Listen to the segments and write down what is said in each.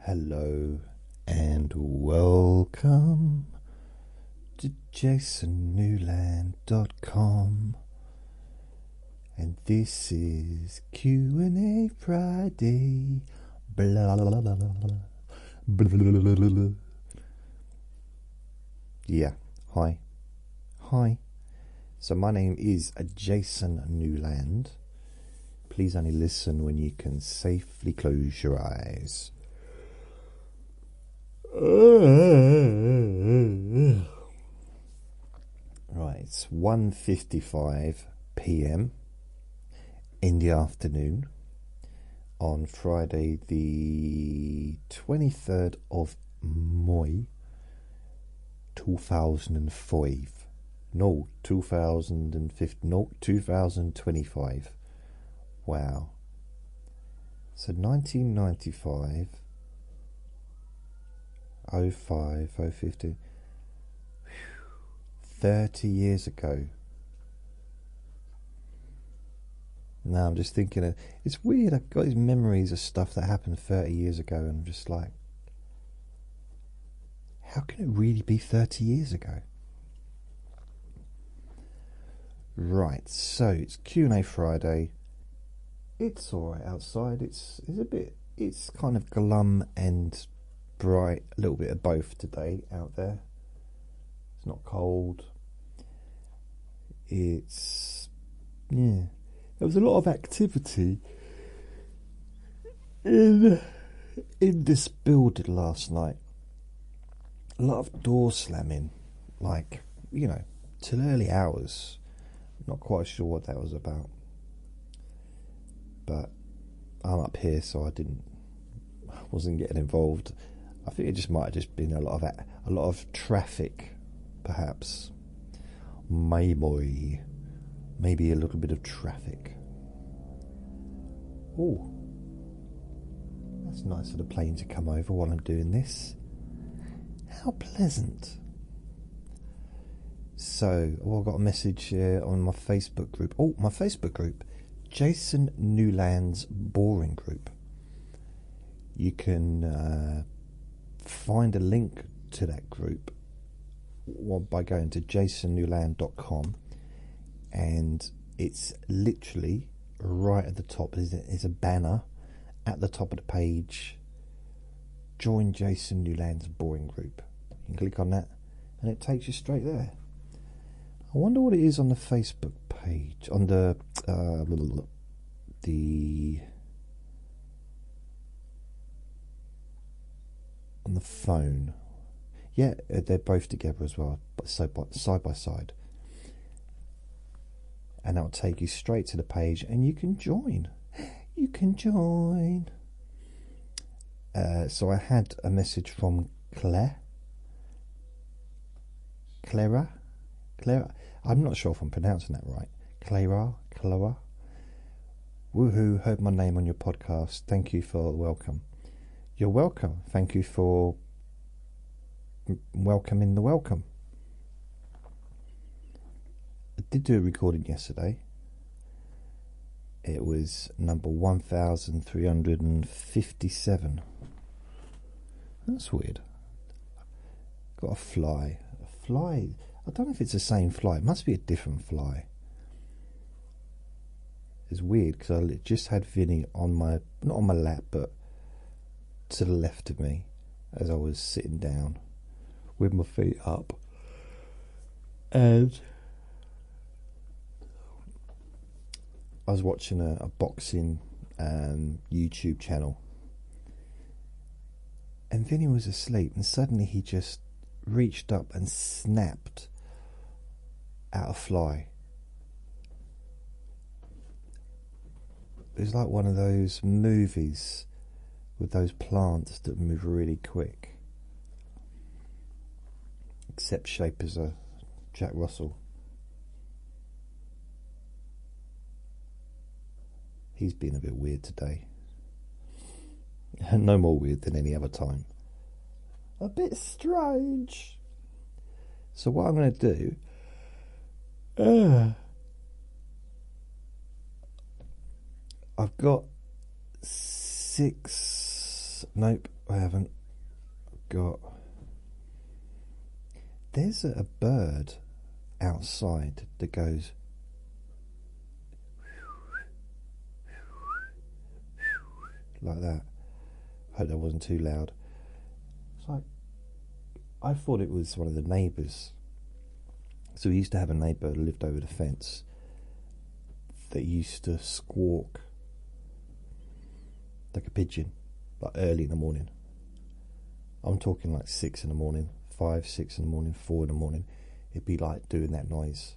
Hello and welcome to jasonnewland.com, and this is Q&A Friday. Blah, blah, blah, blah, blah, blah, blah, blah, blah. Yeah, hi. So my name is Jason Newland. Please only listen when you can safely close your eyes. Right, it's 1:55 p.m. in the afternoon on Friday the 23rd of May 2005. No, 2050. No, 2025. Wow. So 1995, 05, 050, 30 years ago. Now I'm just thinking, it's weird, I've got these memories of stuff that happened 30 years ago, and I'm just like, how can it really be 30 years ago? Right, so it's Q&A Friday. It's alright outside. It's kind of glum and bright, a little bit of both today out there. It's not cold. There was a lot of activity in this building last night. A lot of door slamming, like, till early hours. Not quite sure what that was about, but I'm up here, so I wasn't getting involved. I think it just might have just been a lot of traffic, perhaps. Maybe a little bit of traffic. Oh, that's nice of the plane to come over while I'm doing this. How pleasant. So, I've got a message here on my Facebook group. Oh, my Facebook group, Jason Newland's Boring Group. You can find a link to that group by going to jasonnewland.com, and it's literally right at the top. There's a banner at the top of the page. Join Jason Newland's Boring Group. You can click on that, and it takes you straight there. I wonder what it is on the Facebook page, on the phone. Yeah, they're both together as well, but side by side. And that'll take you straight to the page, and you can join. You can join. So I had a message from Clara. I'm not sure if I'm pronouncing that right. Clara. Woohoo, heard my name on your podcast. Thank you for the welcome. You're welcome. Thank you for welcoming the welcome. I did do a recording yesterday. It was number 1357. That's weird. Got a fly. I don't know if it's the same fly. It must be a different fly. It's weird because I just had Vinny not on my lap, but to the left of me as I was sitting down with my feet up, and I was watching a boxing YouTube channel, and Vinny was asleep, and suddenly he just reached up and snapped at a fly. It was like one of those movies with those plants that move really quick, except shape as a Jack Russell. He's been a bit weird today. No more weird than any other time. A bit strange. So what I'm going to do, I've got 6 Nope, I haven't got. There's a bird outside that goes like that. Hope that wasn't too loud. It's like, I thought it was one of the neighbours. So we used to have a neighbour who lived over the fence that used to squawk like a pigeon, like early in the morning. I'm talking like 6 in the morning, 5, 6 in the morning, 4 in the morning. It'd be like doing that noise.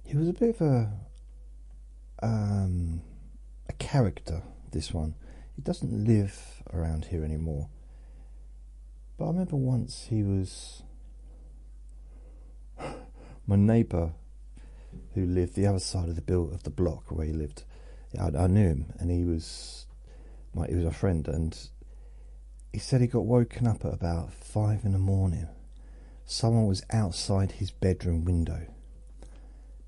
He was a bit of a character, this one. He doesn't live around here anymore. But I remember once he was my neighbour who lived the other side of the block where he lived. I knew him, and he was a friend, and he said he got woken up at about 5 in the morning. Someone was outside his bedroom window.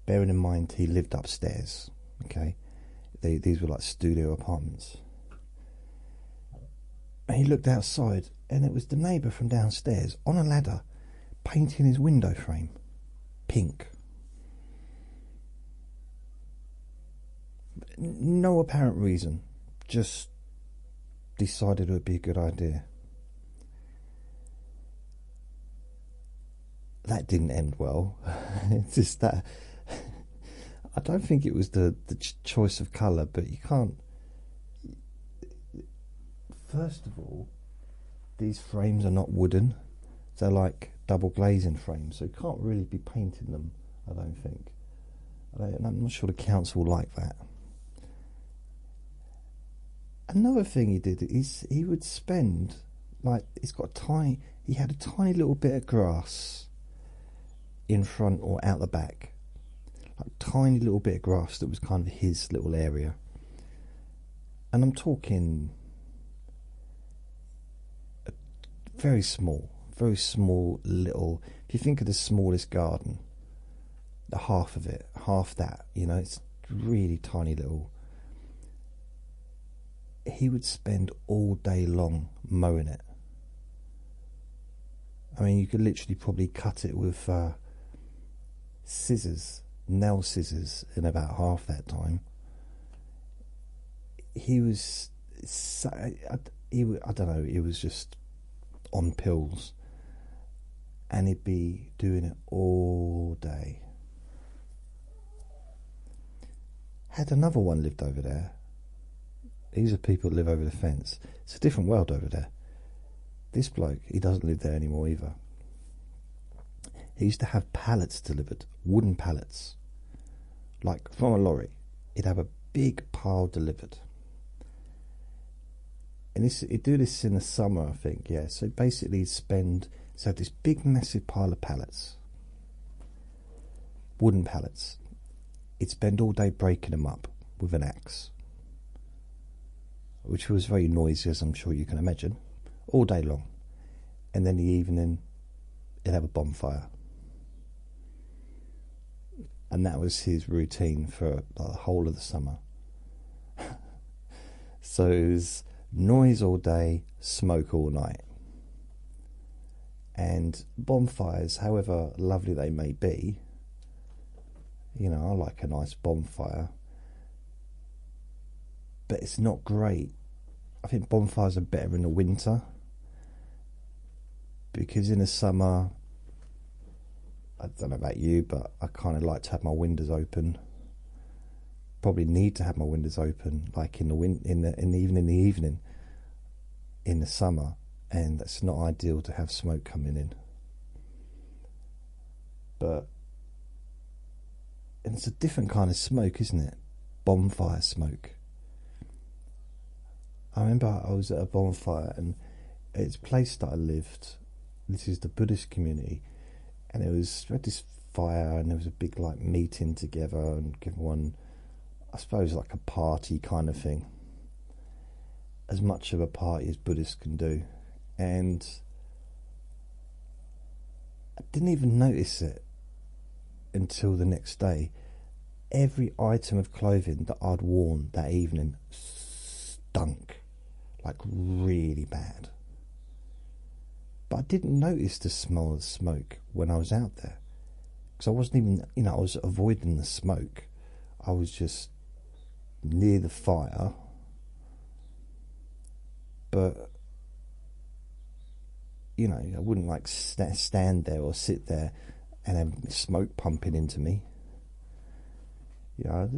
Bearing in mind he lived upstairs, okay? These were like studio apartments. And he looked outside, and it was the neighbour from downstairs on a ladder painting his window frame pink. No apparent reason, just decided it would be a good idea. That didn't end well. It's just that I don't think it was the choice of colour, but you can't. First of all, these frames are not wooden. They're like double glazing frames, so you can't really be painting them, I don't think. I'm not sure the council like that. Another thing he did is he would spend, like, he had a tiny little bit of grass in front or out the back. Like a tiny little bit of grass that was kind of his little area. And I'm talking very small little. If you think of the smallest garden, the half of it, half that, it's really tiny little. He would spend all day long mowing it. I mean, you could literally probably cut it with nail scissors in about half that time. He was, I don't know, he was just on pills, and he'd be doing it all day. Had another one lived over there. These are people that live over the fence. It's a different world over there. This bloke, he doesn't live there anymore either. He used to have pallets delivered, wooden pallets, like from a lorry. He'd have a big pile delivered. And he'd do this in the summer, I think, yeah. So basically he'd have this big massive pile of pallets, wooden pallets. He'd spend all day breaking them up with an axe, which was very noisy, as I'm sure you can imagine, all day long. And then in the evening, he'd have a bonfire. And that was his routine for the whole of the summer. So it was noise all day, smoke all night. And bonfires, however lovely they may be, I like a nice bonfire, but it's not great. I think bonfires are better in the winter, because in the summer, I don't know about you, but I kind of like to have my windows open. Probably need to have my windows open, like in the evening in the summer, and that's not ideal to have smoke coming in. But it's a different kind of smoke, isn't it? Bonfire smoke. I remember I was at a bonfire, and it's a place that I lived. This is the Buddhist community, and we had this fire, and there was a big like meeting together, and everyone, I suppose, like a party kind of thing. As much of a party as Buddhists can do. And I didn't even notice it until the next day. Every item of clothing that I'd worn that evening stunk, like really bad. But I didn't notice the smell of smoke when I was out there, because I wasn't even, I was avoiding the smoke. I was just near the fire, but I wouldn't like stand there or sit there and have smoke pumping into me.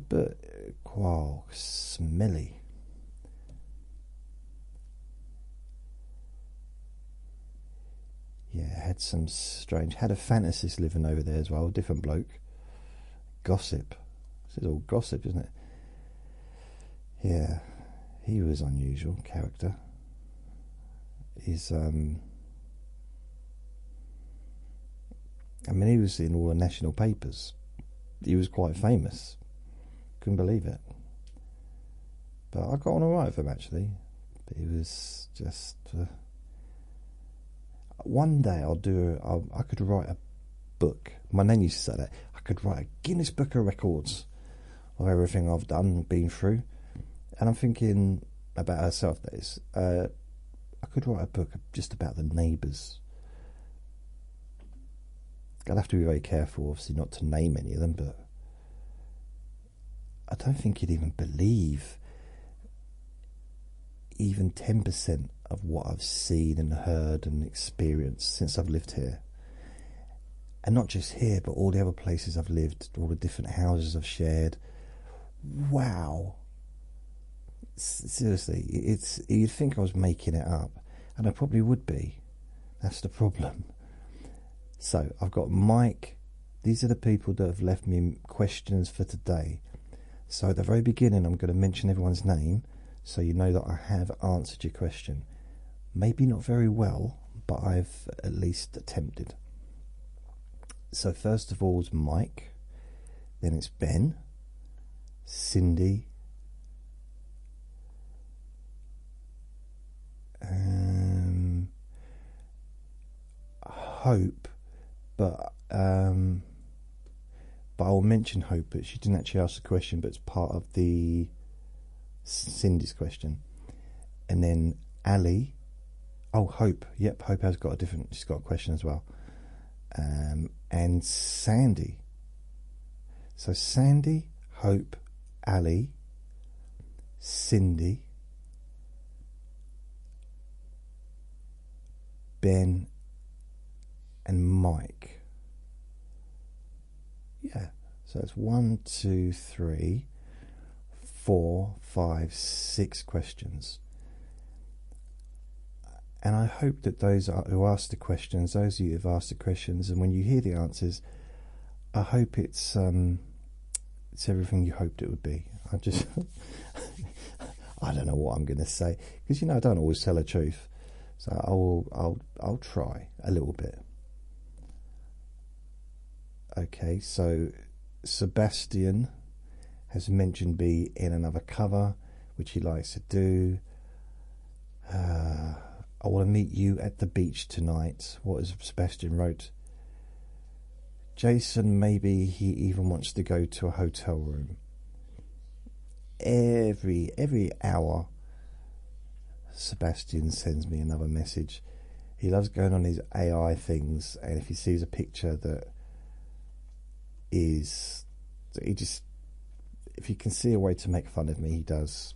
But wow, smelly. Yeah, had a fantasist living over there as well, a different bloke. Gossip. This is all gossip, isn't it? Yeah, he was unusual character. He was in all the national papers. He was quite famous. Couldn't believe it. But I got on alright with him, actually. But he was just... One day I could write a book. My nan used to say that. I could write a Guinness Book of Records of everything I've done and been through. And I'm thinking about herself, that is. I could write a book just about the neighbours. I'd have to be very careful, obviously, not to name any of them, but I don't think you'd even believe even 10% of what I've seen and heard and experienced since I've lived here. And not just here, but all the other places I've lived, all the different houses I've shared. Wow. Seriously, you'd think I was making it up, and I probably would be. That's the problem. So I've got Mike. These are the people that have left me questions for today. So at the very beginning, I'm going to mention everyone's name, so you know that I have answered your question. Maybe not very well, but I've at least attempted. So first of all is Mike, then it's Ben, Cindy, Hope, but I'll mention Hope, but she didn't actually ask the question, but it's part of the Cindy's question. And then Ali. Oh, Hope. Yep, Hope has got she's got a question as well. And Sandy. So Sandy, Hope, Ali, Cindy, Ben, and Mike. Yeah, so it's 1, 2, 3, 4, 5, 6 questions. And I hope that those who asked the questions, those of you who've asked the questions, and when you hear the answers, I hope it's everything you hoped it would be. I just I don't know what I'm going to say, because I don't always tell the truth. So I'll try a little bit. Okay, so Sebastian has mentioned be in another cover, which he likes to do. I want to meet you at the beach tonight. What is Sebastian wrote? Jason, maybe he even wants to go to a hotel room. Every hour, Sebastian sends me another message. He loves going on his AI things, and if he sees a picture that is, if he can see a way to make fun of me, he does.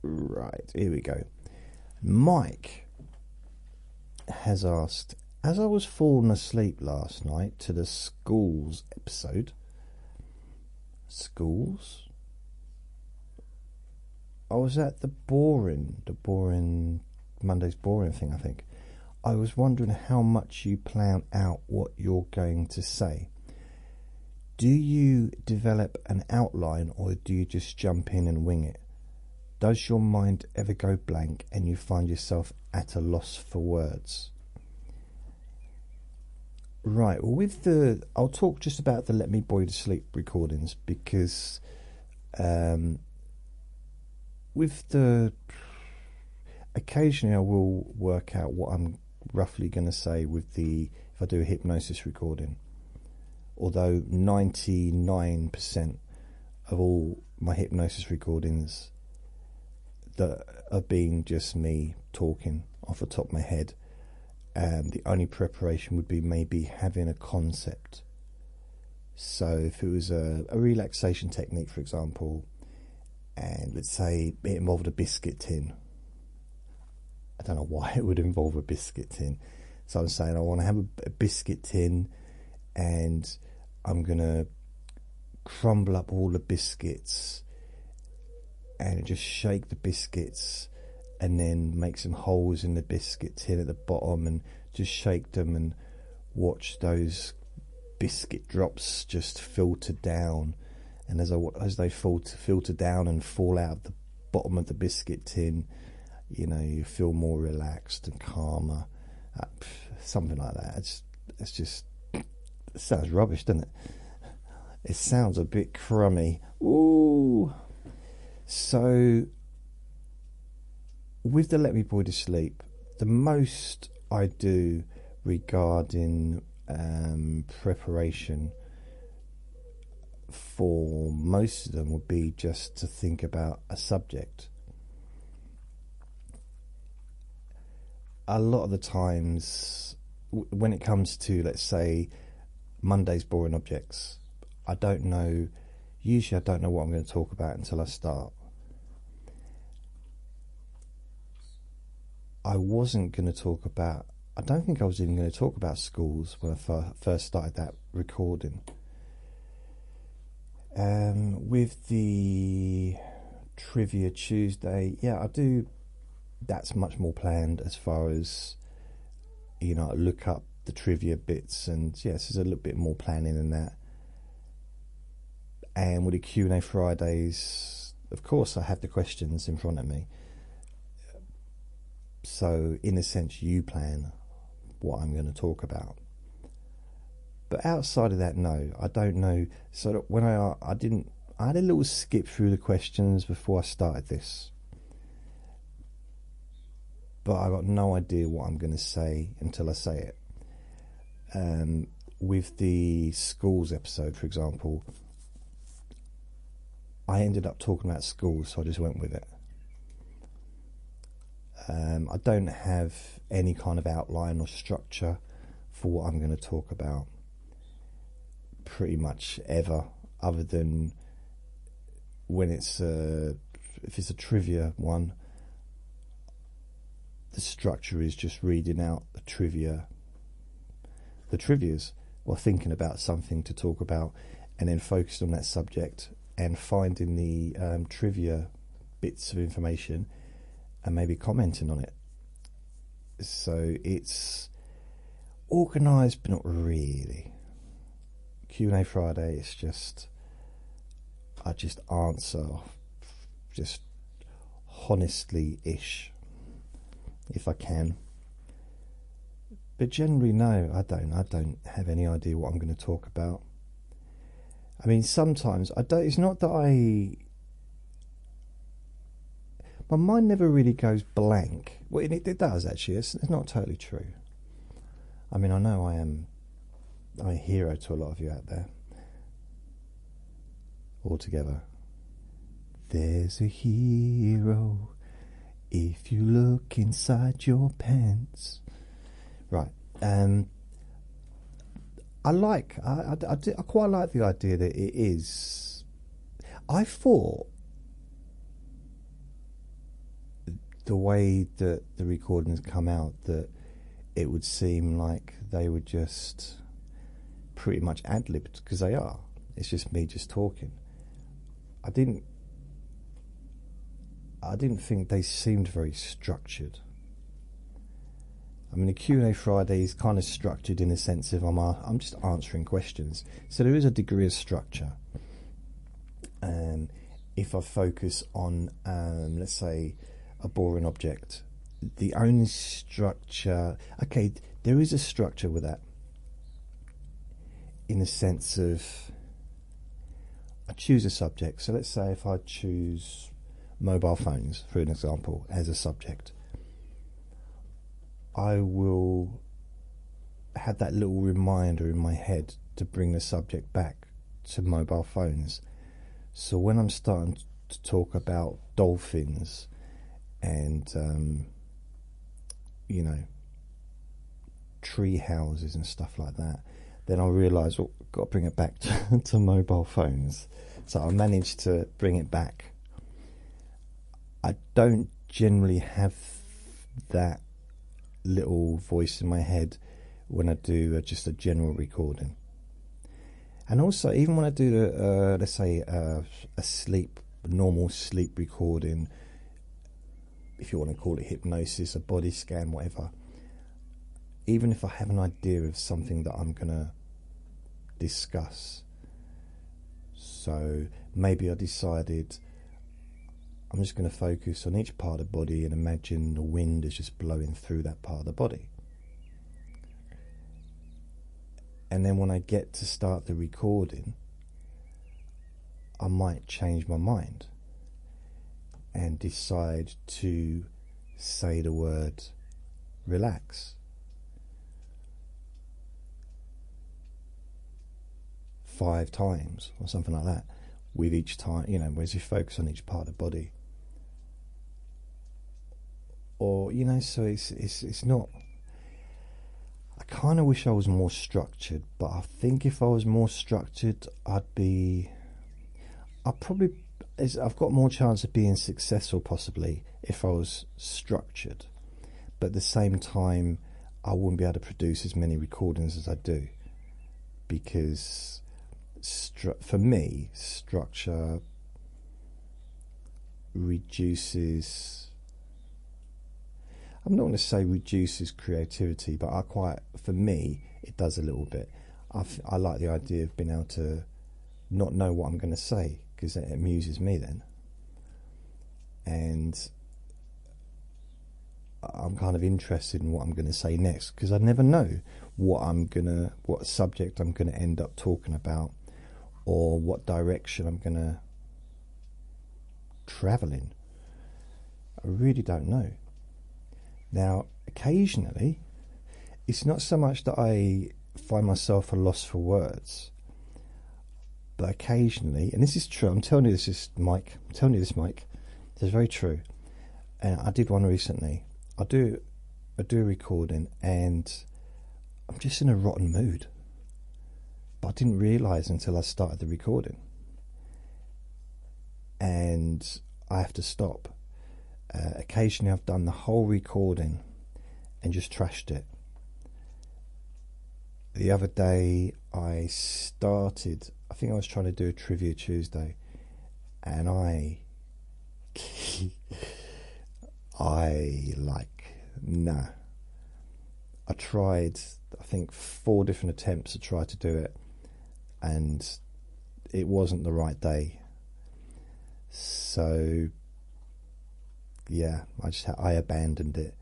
Right, here we go. Mike has asked, as I was falling asleep last night to the schools episode. Schools? I was at the boring Monday's boring thing, I think. I was wondering how much you plan out what you're going to say. Do you develop an outline, or do you just jump in and wing it? Does your mind ever go blank and you find yourself at a loss for words? Right, well, I'll talk just about the Let Me Bore You to Sleep recordings, because occasionally I will work out what I'm roughly going to say if I do a hypnosis recording, although 99% of all my hypnosis recordings that are being just me talking off the top of my head, the only preparation would be maybe having a concept. So if it was a relaxation technique, for example, and let's say it involved a biscuit tin, I don't know why it would involve a biscuit tin. So I'm saying I want to have a biscuit tin, and I'm going to crumble up all the biscuits and just shake the biscuits, and then make some holes in the biscuit tin at the bottom and just shake them and watch those biscuit drops just filter down. And as they filter down and fall out of the bottom of the biscuit tin, you know, you feel more relaxed and calmer, something like that. It sounds rubbish, doesn't it? It sounds a bit crummy. Ooh. So with the Let Me Boy to Sleep, the most I do regarding preparation for most of them would be just to think about a subject. A lot of the times when it comes to, let's say, Monday's boring objects, usually I don't know what I'm going to talk about until I start. I don't think I was even going to talk about schools when I first started that recording. With the Trivia Tuesday, yeah, I do. That's much more planned as far as, you know, I look up the trivia bits, and yes, there's a little bit more planning than that. And with the Q&A Fridays, of course, I have the questions in front of me. So, in a sense, you plan what I'm going to talk about. But outside of that, no, I don't know. So when I had a little skip through the questions before I started this, but I got no idea what I'm going to say until I say it. With the schools episode, for example, I ended up talking about schools, so I just went with it. I don't have any kind of outline or structure for what I'm going to talk about pretty much ever, other than when if it's a trivia one, the structure is just reading out the trivias, or thinking about something to talk about, and then focused on that subject and finding the trivia bits of information and maybe commenting on it. So it's organised, but not really. Q&A Friday, it's just, I just answer just honestly-ish, if I can. But generally, no, I don't have any idea what I'm going to talk about. I mean, sometimes it's not that my mind never really goes blank. Well, it does, actually. It's not totally true. I mean, I know I'm a hero to a lot of you out there. All together. There's a hero if you look inside your pants. Right. I quite like the idea that it is. I thought the way that the recordings come out, that it would seem like they were just pretty much ad-libbed, because they are. It's just me just talking. I didn't think they seemed very structured. I mean, the Q&A Friday is kind of structured in the sense of I'm just answering questions. So there is a degree of structure. If I focus on, let's say, a boring object, the only structure... Okay, there is a structure with that. In the sense of, I choose a subject. So let's say if I choose mobile phones, for an example, as a subject, I will have that little reminder in my head to bring the subject back to mobile phones. So when I'm starting to talk about dolphins and tree houses and stuff like that, then I realise, well, I've got to bring it back to mobile phones. So I managed to bring it back. I don't generally have that little voice in my head when I do just a general recording. And also, even when I do let's say a normal sleep recording, if you want to call it hypnosis, a body scan, whatever, even if I have an idea of something that I'm going to discuss, so maybe I decided I'm just going to focus on each part of the body and imagine the wind is just blowing through that part of the body. And then when I get to start the recording, I might change my mind and decide to say the word relax. 5 times or something like that, with each time, whereas you focus on each part of the body. Or, so it's not, I kind of wish I was more structured, but I think if I was more structured, I've got more chance of being successful possibly if I was structured. But at the same time, I wouldn't be able to produce as many recordings as I do, because for me, structure reduces, I'm not going to say reduces creativity, but for me, it does a little bit. I like the idea of being able to not know what I'm going to say, because it amuses me then. And I'm kind of interested in what I'm going to say next, because I never know what subject I'm going to end up talking about, or what direction I'm going to travel in. I really don't know. Now, occasionally, it's not so much that I find myself a loss for words, but occasionally, and this is true, I'm telling you this, Mike. This is very true. And I did one recently. I do a recording, and I'm just in a rotten mood. But I didn't realise until I started the recording. And I have to stop. Occasionally I've done the whole recording and just trashed it. The other day I think I was trying to do a Trivia Tuesday, and I tried, I think, 4 different attempts to try to do it, and it wasn't the right day. So yeah, I abandoned it,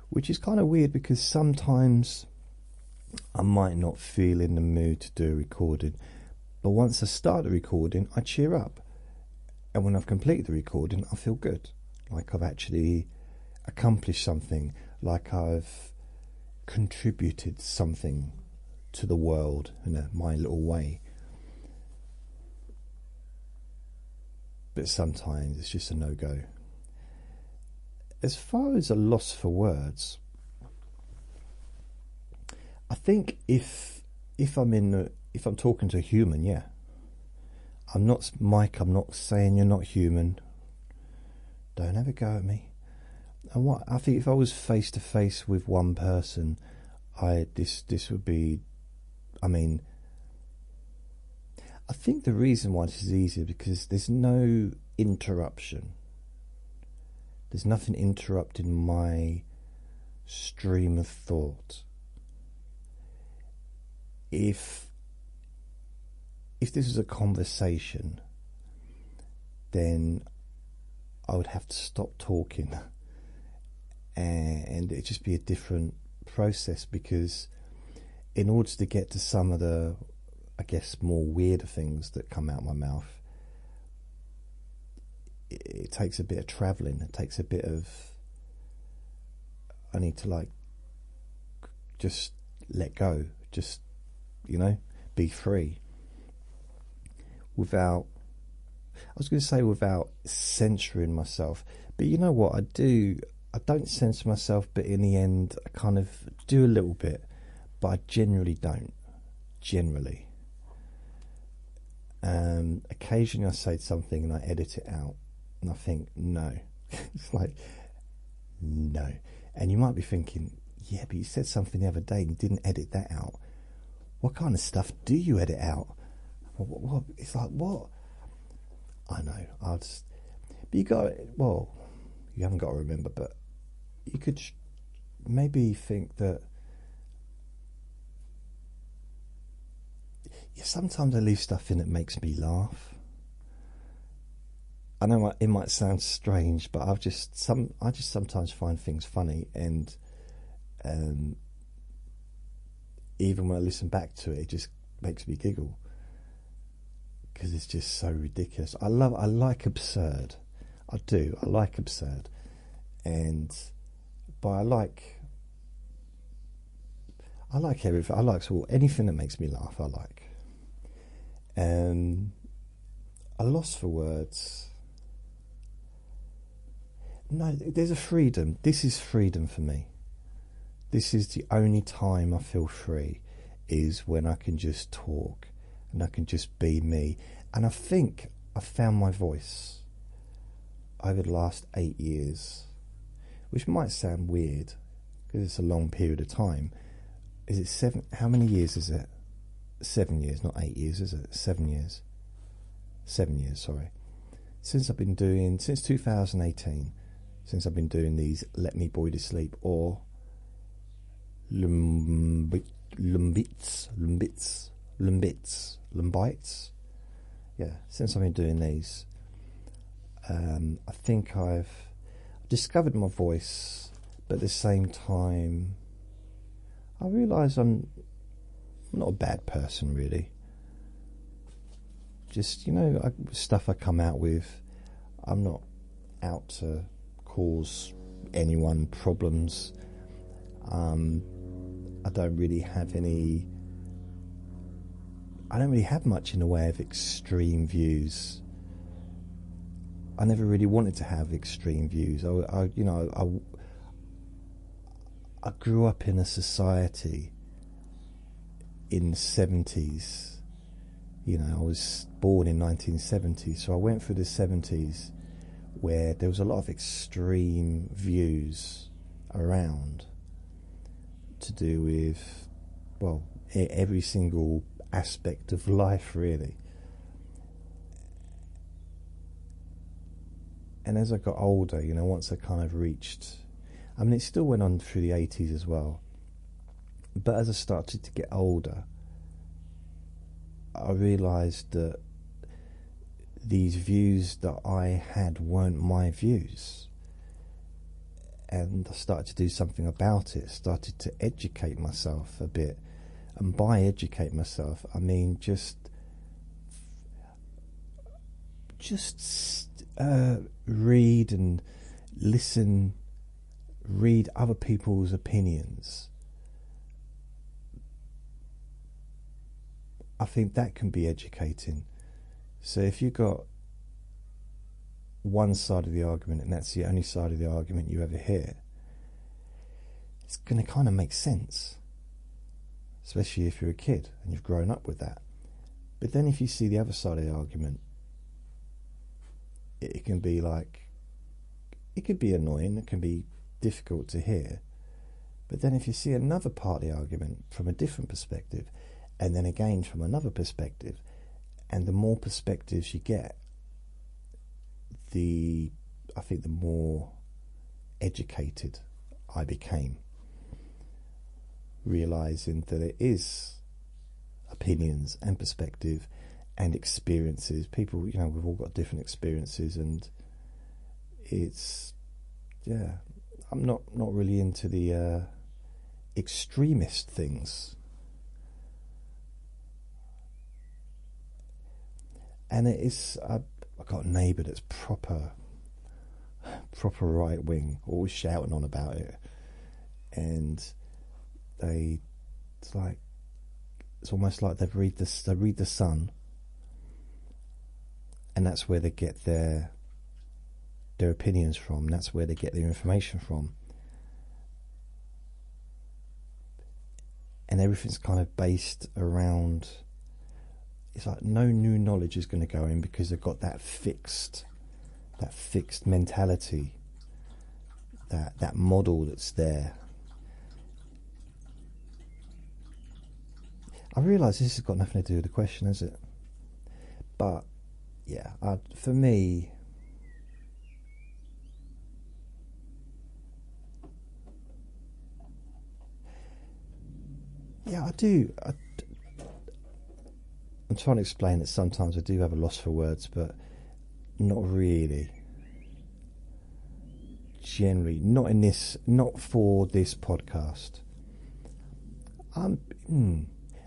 which is kind of weird, because sometimes I might not feel in the mood to do a recording, but once I start the recording, I cheer up, and when I've completed the recording, I feel good, like I've actually accomplished something, like I've contributed something to the world in my little way. But sometimes it's just a no-go. As far as a loss for words, I think if I'm talking to a human, yeah. I'm not Mike. I'm not saying you're not human. Don't have a go at me. And I think if I was face to face with one person, this would be. I mean, I think the reason why this is easier, because there's no interruption. There's nothing interrupting my stream of thought. If this was a conversation, then I would have to stop talking, and it'd just be a different process, because in order to get to some of the, I guess, more weirder things that come out of my mouth, it takes a bit of travelling. It takes a bit of, I need to just let go, just you know, be free without, I was going to say without censoring myself, but you know what, I don't censor myself, but in the end I kind of do a little bit, but I generally don't. Generally. Occasionally I say something and I edit it out and I think, no. It's like, no. And you might be thinking, yeah, but you said something the other day and you didn't edit that out. What kind of stuff do you edit out? What? It's like, what? I know. But you got, well, you haven't got to remember, but you could maybe think that, yeah, sometimes I leave stuff in that makes me laugh. I know it might sound strange, but I just sometimes find things funny, and even when I listen back to it, it just makes me giggle because it's just so ridiculous. I like absurd. I do. I like absurd, but I like everything. I like anything that makes me laugh. I like. A loss for words. No, there's a freedom. This is freedom for me. This is the only time I feel free, is when I can just talk and I can just be me. And I think I found my voice over the last 8 years, which might sound weird because it's a long period of time. Is it 7? How many years is it? 7 years, not 8 years, is it? 7 years. 7 years, sorry. Since 2018, since I've been doing these Let Me Boy to Sleep, or LMBYTS. Yeah, since I've been doing these, I think I've discovered my voice, but at the same time, I realise I'm not a bad person, really. Just, stuff I come out with, I'm not out to cause anyone problems. I don't really have much in the way of extreme views. I never really wanted to have extreme views. I grew up in a society in the 70s. I was born in 1970, so I went through the 70s where there was a lot of extreme views around to do with, well, every single aspect of life, really. And as I got older, once I kind of reached, it still went on through the 80s as well, but as I started to get older, I realised that these views that I had weren't my views, and I started to do something about it. Started to educate myself a bit, and by educate myself, I mean just read and listen, read other people's opinions. I think that can be educating. So if you've got one side of the argument and that's the only side of the argument you ever hear, it's going to kind of make sense, especially if you're a kid and you've grown up with that. But then if you see the other side of the argument, it can be it could be annoying, it can be difficult to hear. But then if you see another part of the argument from a different perspective, and then again from another perspective, and the more perspectives you get, I think the more educated I became, realising that it is opinions and perspective and experiences. People, we've all got different experiences, and it's, yeah, I'm not really into the extremist things. And it is, I've got a neighbour that's proper right wing, always shouting on about it, and it's like it's almost like they read the Sun, and that's where they get their opinions from. That's where they get their information from, and everything's kind of based around. It's like no new knowledge is going to go in because they've got that fixed mentality, that model that's there. I realise this has got nothing to do with the question, has it? But yeah, for me, yeah, I do. I'm trying to explain that sometimes I do have a loss for words, but not really. Generally, not for this podcast.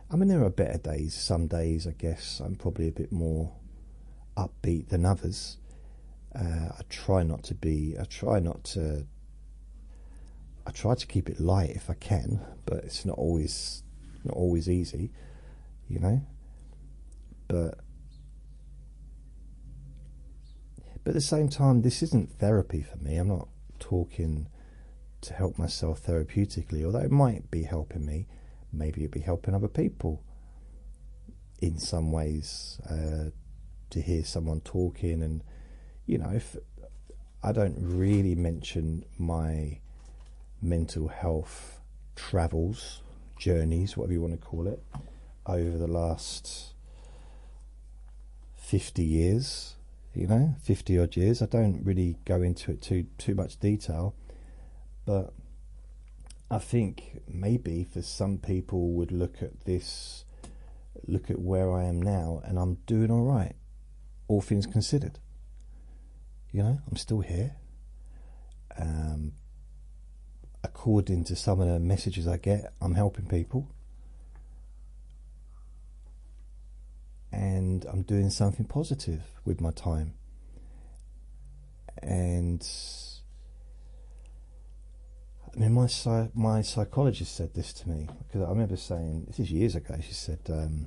I mean, there are better days. Some days, I guess, I'm probably a bit more upbeat than others. I try to keep it light if I can, but it's not always easy, you know. But at the same time, this isn't therapy for me. I'm not talking to help myself therapeutically, although it might be helping me. Maybe it'd be helping other people in some ways, to hear someone talking. And, you know, if I don't really mention my mental health travels, journeys, whatever you want to call it, over the last 50 years, 50 odd years. I don't really go into it too much detail, but I think maybe for some people would look at where I am now, and I'm doing all right, all things considered. I'm still here. According to some of the messages I get, I'm helping people. And I'm doing something positive with my time. And I mean, my psychologist said this to me, because I remember saying, this is years ago, she said, can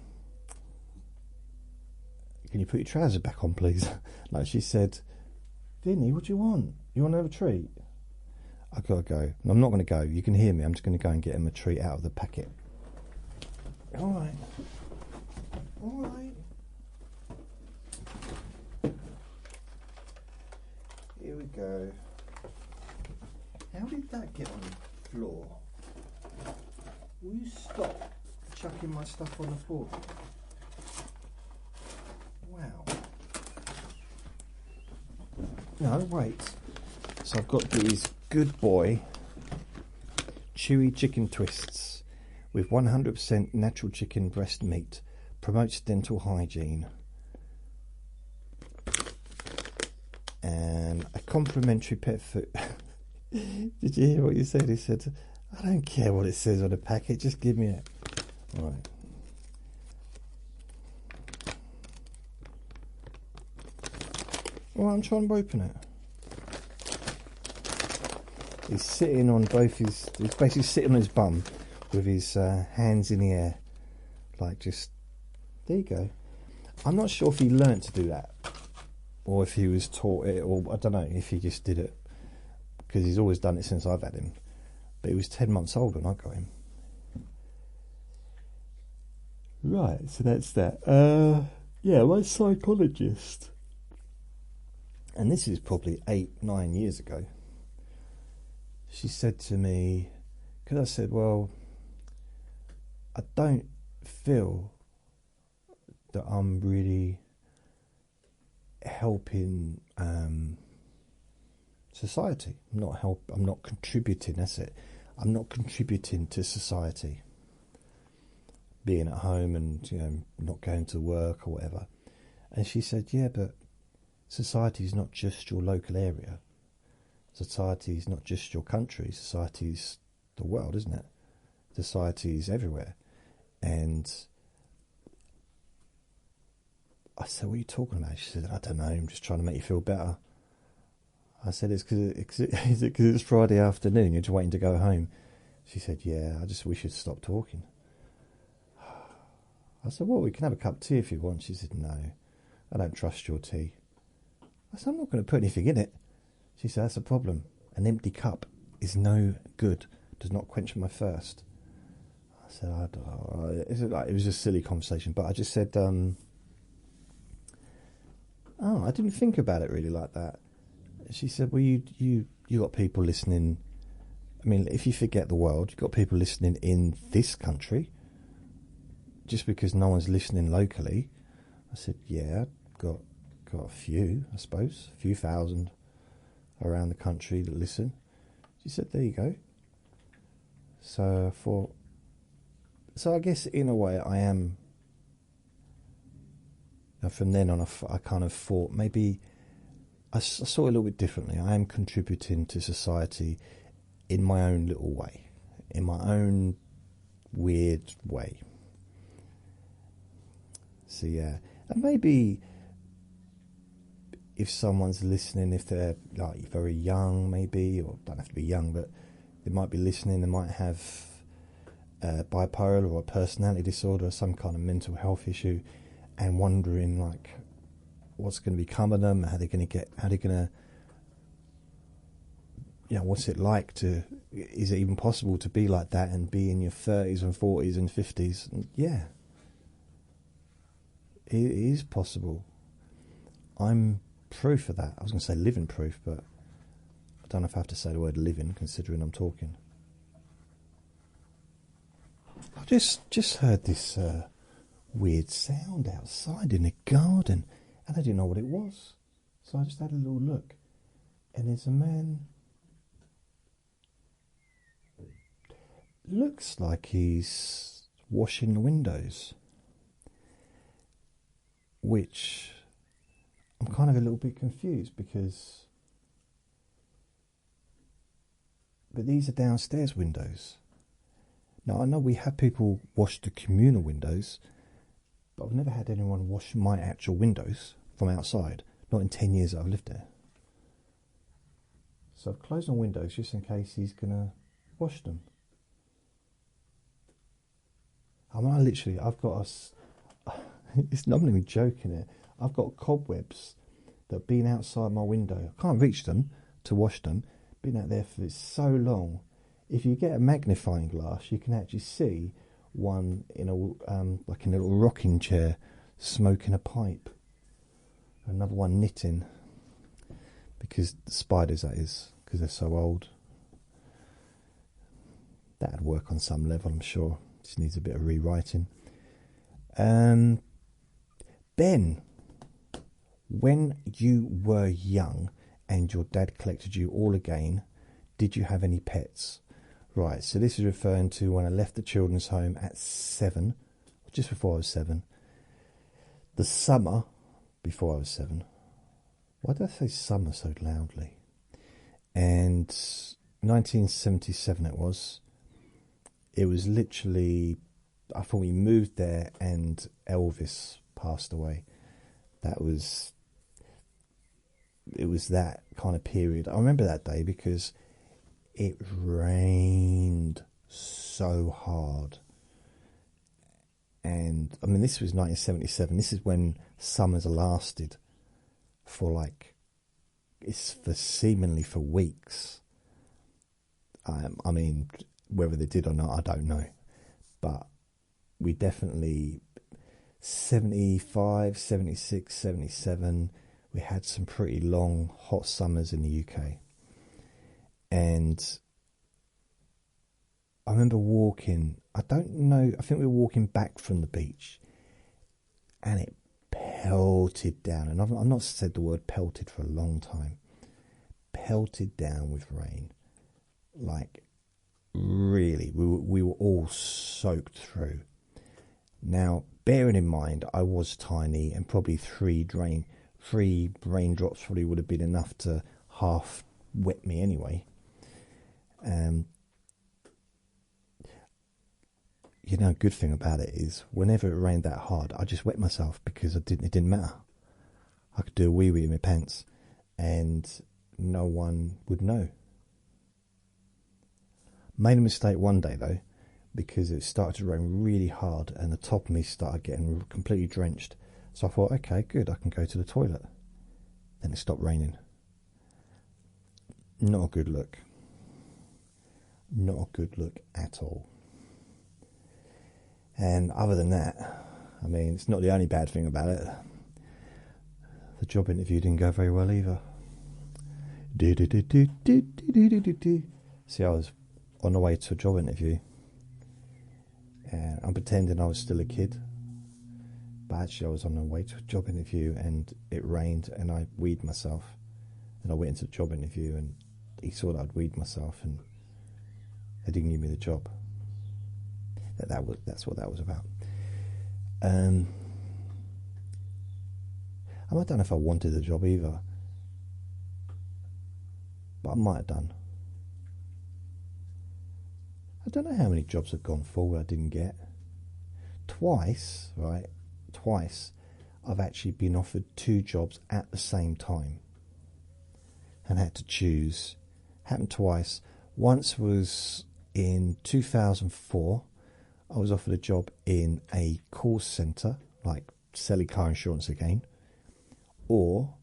you put your trousers back on, please? Like, she said, Vinny, what do you want? You want to have a treat? I've got to go. No, I'm not going to go. You can hear me. I'm just going to go and get him a treat out of the packet. All right. All right. Here we go. How did that get on the floor? Will you stop chucking my stuff on the floor? Wow. No, wait. So I've got these Good Boy chewy chicken twists with 100% natural chicken breast meat. Promotes dental hygiene. And a complimentary pet food. Did you hear what you said? He said, I don't care what it says on the packet, just give me it. Right. Well, I'm trying to open it. He's sitting on he's basically sitting on his bum with his hands in the air. Like, just, there you go. I'm not sure if he learnt to do that, or if he was taught it, or I don't know if he just did it, because he's always done it since I've had him. But he was 10 months old when I got him. Right, so that's that. Yeah, my psychologist, and this is probably 8-9 years ago, she said to me, because I said, well, I don't feel that I'm really helping society. I'm not contributing, that's it. I'm not contributing to society. Being at home and, not going to work or whatever. And she said, yeah, but society is not just your local area. Society is not just your country. Society is the world, isn't it? Society is everywhere. And I said, what are you talking about? She said, I don't know, I'm just trying to make you feel better. I said, is it because it's Friday afternoon, you're just waiting to go home? She said, yeah, I just wish you'd stop talking. I said, well, we can have a cup of tea if you want. She said, no, I don't trust your tea. I said, I'm not going to put anything in it. She said, that's a problem. An empty cup is no good, does not quench my thirst. I said, it was a silly conversation, but I just said, oh, I didn't think about it really like that. She said, well, you got people listening. I mean, if you forget the world, you've got people listening in this country. Just because no one's listening locally. I said, yeah, got a few, I suppose, a few thousand around the country that listen. She said, there you go. So I thought, so I guess in a way I am, and from then on I kind of thought maybe I saw it a little bit differently. I am contributing to society in my own little way, in my own weird way. So yeah, and maybe if someone's listening, if they're like very young maybe, or don't have to be young, but they might be listening, they might have bipolar or a personality disorder or some kind of mental health issue, and wondering like what's going to become of them, how they're going to, what's it like to, is it even possible to be like that and be in your 30s and 40s and 50s? And yeah, it is possible. I'm proof of that. I was going to say living proof, but I don't know if I have to say the word living considering I'm talking. I just heard this weird sound outside in the garden, and I didn't know what it was. So I just had a little look, and there's a man. Looks like he's washing the windows, which I'm kind of a little bit confused because, but these are downstairs windows. Now I know we have people wash the communal windows, but I've never had anyone wash my actual windows from outside, not in 10 years that I've lived there. So I've closed my windows just in case he's going to wash them. I've got I'm not even joking it. I've got cobwebs that have been outside my window. I can't reach them to wash them. Been out there for so long. If you get a magnifying glass, you can actually see one in like in a little rocking chair, smoking a pipe. Another one knitting, because the spiders, that is, because they're so old. That'd work on some level, I'm sure. Just needs a bit of rewriting. Ben, when you were young and your dad collected you all again, did you have any pets? Right, so this is referring to when I left the children's home at 7, just before I was 7. The summer before I was 7. Why did I say summer so loudly? And 1977 it was. It was literally, I thought we moved there and Elvis passed away. It was that kind of period. I remember that day because it rained so hard. And I mean, this was 1977. This is when summers lasted for seemingly for weeks. I mean, whether they did or not, I don't know. But we definitely, 75, 76, 77, we had some pretty long, hot summers in the UK. And I remember walking, I don't know, I think we were walking back from the beach, and it pelted down. And I've not said the word pelted for a long time. Pelted down with rain. Like, really, we were all soaked through. Now, bearing in mind, I was tiny, and probably three raindrops probably would have been enough to half wet me anyway. Good thing about it is whenever it rained that hard, I just wet myself because it didn't matter. I could do a wee-wee in my pants and no one would know. Made a mistake one day though. because it started to rain really hard and the top of me started getting completely drenched. So I thought, okay, good, I can go to the toilet. Then it stopped raining. Not a good look. Not a good look at all. And other than that, I mean, it's not the only bad thing about it. The job interview didn't go very well either. See, I was on the way to a job interview, and I'm pretending I was still a kid, but actually I was on the way to a job interview, and it rained, and I weed myself, and I went into the job interview, and he saw that I'd weed myself, and they didn't give me the job. That's what that was about. I don't know if I wanted the job either, but I might have done. I don't know how many jobs have gone forward I didn't get. Twice, I've actually been offered 2 jobs at the same time and had to choose. Happened twice. Once was in 2004. I was offered a job in a call centre, like selling car insurance again, or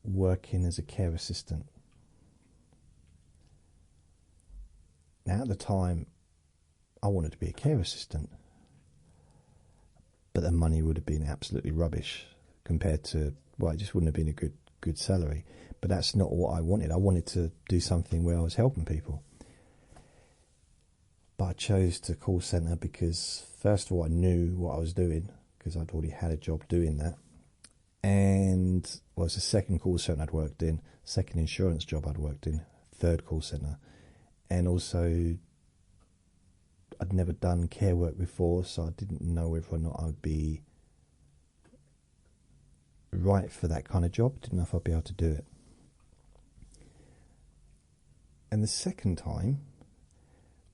working as a care assistant. Now, at the time, I wanted to be a care assistant, but the money would have been absolutely rubbish compared to, well, it just wouldn't have been a good salary. But that's not what I wanted. I wanted to do something where I was helping people. But I chose the call centre because, first of all, I knew what I was doing because I'd already had a job doing that. And well, it's the second call centre I'd worked in, second insurance job I'd worked in, third call centre. And also, I'd never done care work before, so I didn't know whether or not I would be right for that kind of job. Didn't know if I'd be able to do it. And the second time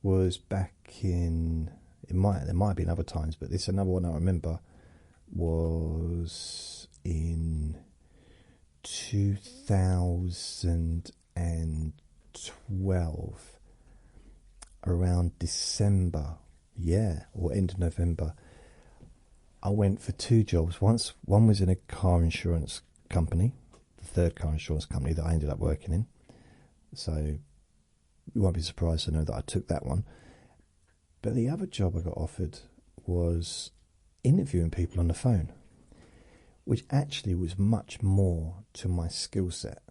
was back in, there might have been other times, but this another one I remember was in 2012, around December, or end of November. I went for 2 jobs. One was in a car insurance company, the third car insurance company that I ended up working in. So you won't be surprised to know that I took that one. But the other job I got offered was interviewing people on the phone, which actually was much more to my skill set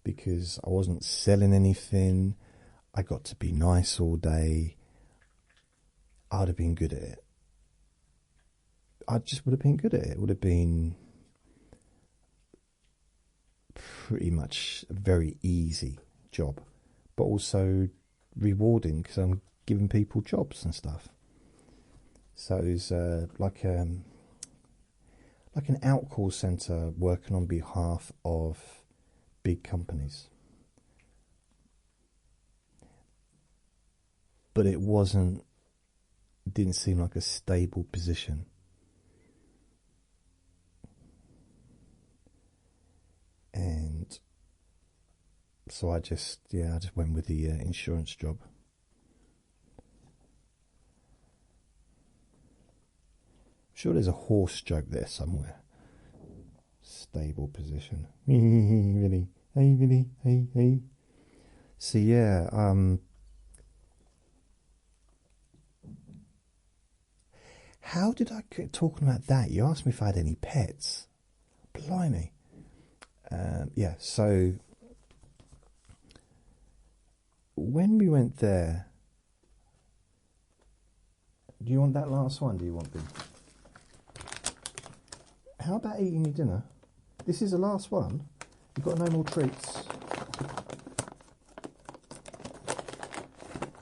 because I wasn't selling anything. I got to be nice all day. I'd have been good at it. I just would have been good at it. It would have been pretty much a very easy job, but also rewarding because I'm giving people jobs and stuff. So it was like an out call centre working on behalf of big companies. But it didn't seem like a stable position. And so I just went with the insurance job. I'm sure there's a horse joke there somewhere. Stable position. Really? Hey, really? Hey. So how did I get talking about that? You asked me if I had any pets. Blimey. So when we went there, do you want that last one? Do you want them? How about eating your dinner? This is the last one. You've got no more treats.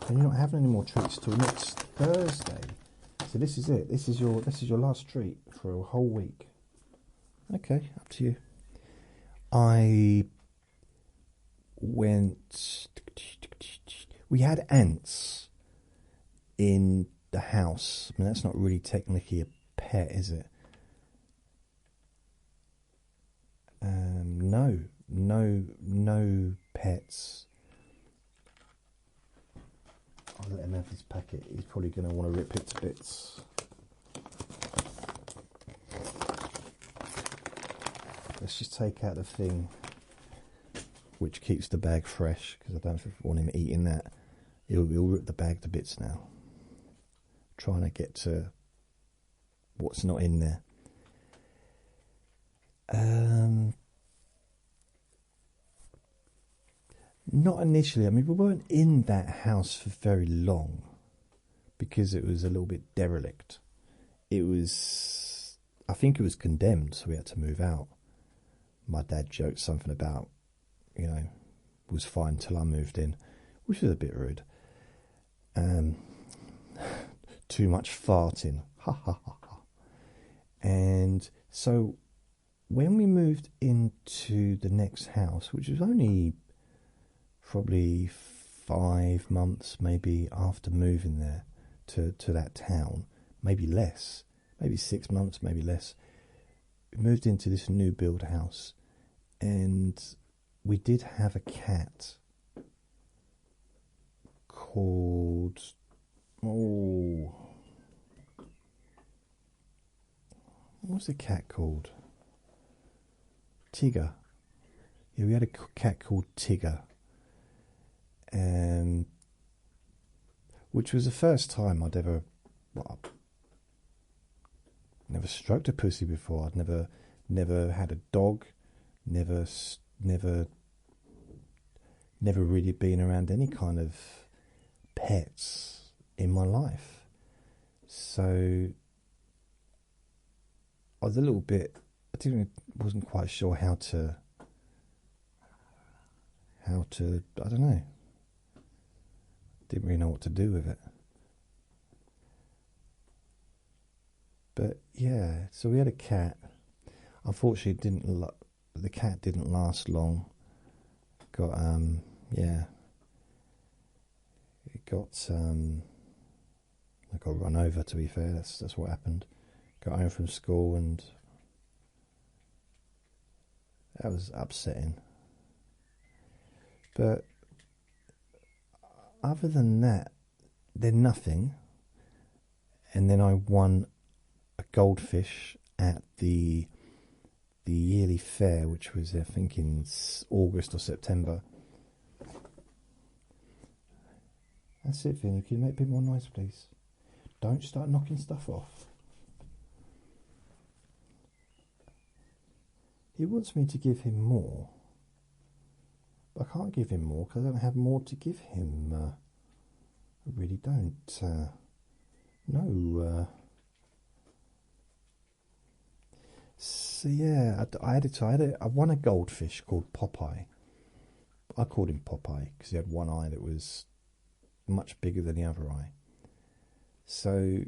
And you're not having any more treats till next Thursday. So this is it. This is your last treat for a whole week. Okay, up to you. I went. We had ants in the house. I mean, that's not really technically a pet, is it? No pets I'll let him have his packet. He's probably going to want to rip it to bits. Let's just take out the thing which keeps the bag fresh, because I don't want him eating that. He'll rip the bag to bits now. Trying to get to what's not in there. Not initially. I mean, we weren't in that house for very long because it was a little bit derelict. It was, I think it was condemned, so we had to move out. My dad joked something about, you know, was fine till I moved in, which was a bit rude. Too much farting. Ha ha ha ha. And so when we moved into the next house, which was only probably 5 months maybe after moving there to that town, maybe less, maybe 6 months, maybe less, we moved into this new build house, and we did have a cat called, what was the cat called? Tigger. Yeah, we had a cat called Tigger, which was the first time I'd ever, never stroked a pussy before. I'd never had a dog, never really been around any kind of pets in my life. So I was a little bit, wasn't quite sure how to, I don't know. Didn't really know what to do with it. But yeah, so we had a cat. Unfortunately, the cat didn't last long. Got it got I got run over. To be fair, that's what happened. Got home from school, and that was upsetting. But other than that, then nothing. And then I won a goldfish at the yearly fair, which was, I think, in August or September. That's it, Vinny. Can you make a bit more noise, please? Don't start knocking stuff off. He wants me to give him more. But I can't give him more because I don't have more to give him. I really don't. No. So yeah, I won a goldfish called Popeye. I called him Popeye because he had one eye that was much bigger than the other eye. So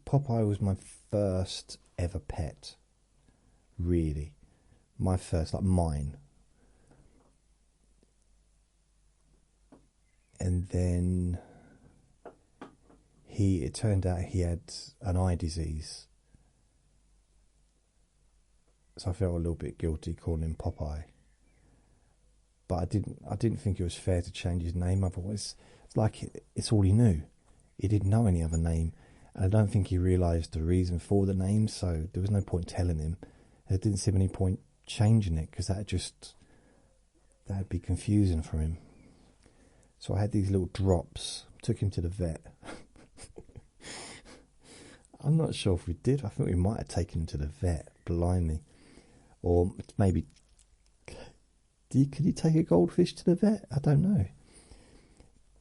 Popeye was my first ever pet. Really. My first, like mine. And then it turned out he had an eye disease. So I felt a little bit guilty calling him Popeye. But I didn't think it was fair to change his name. Otherwise, it's like it's all he knew. He didn't know any other name. And I don't think he realised the reason for the name, so there was no point telling him. There didn't seem any point changing it, because that'd be confusing for him. So I had these little drops, took him to the vet. I'm not sure if we did. I think we might have taken him to the vet, blimey. Or maybe, could you take a goldfish to the vet? I don't know.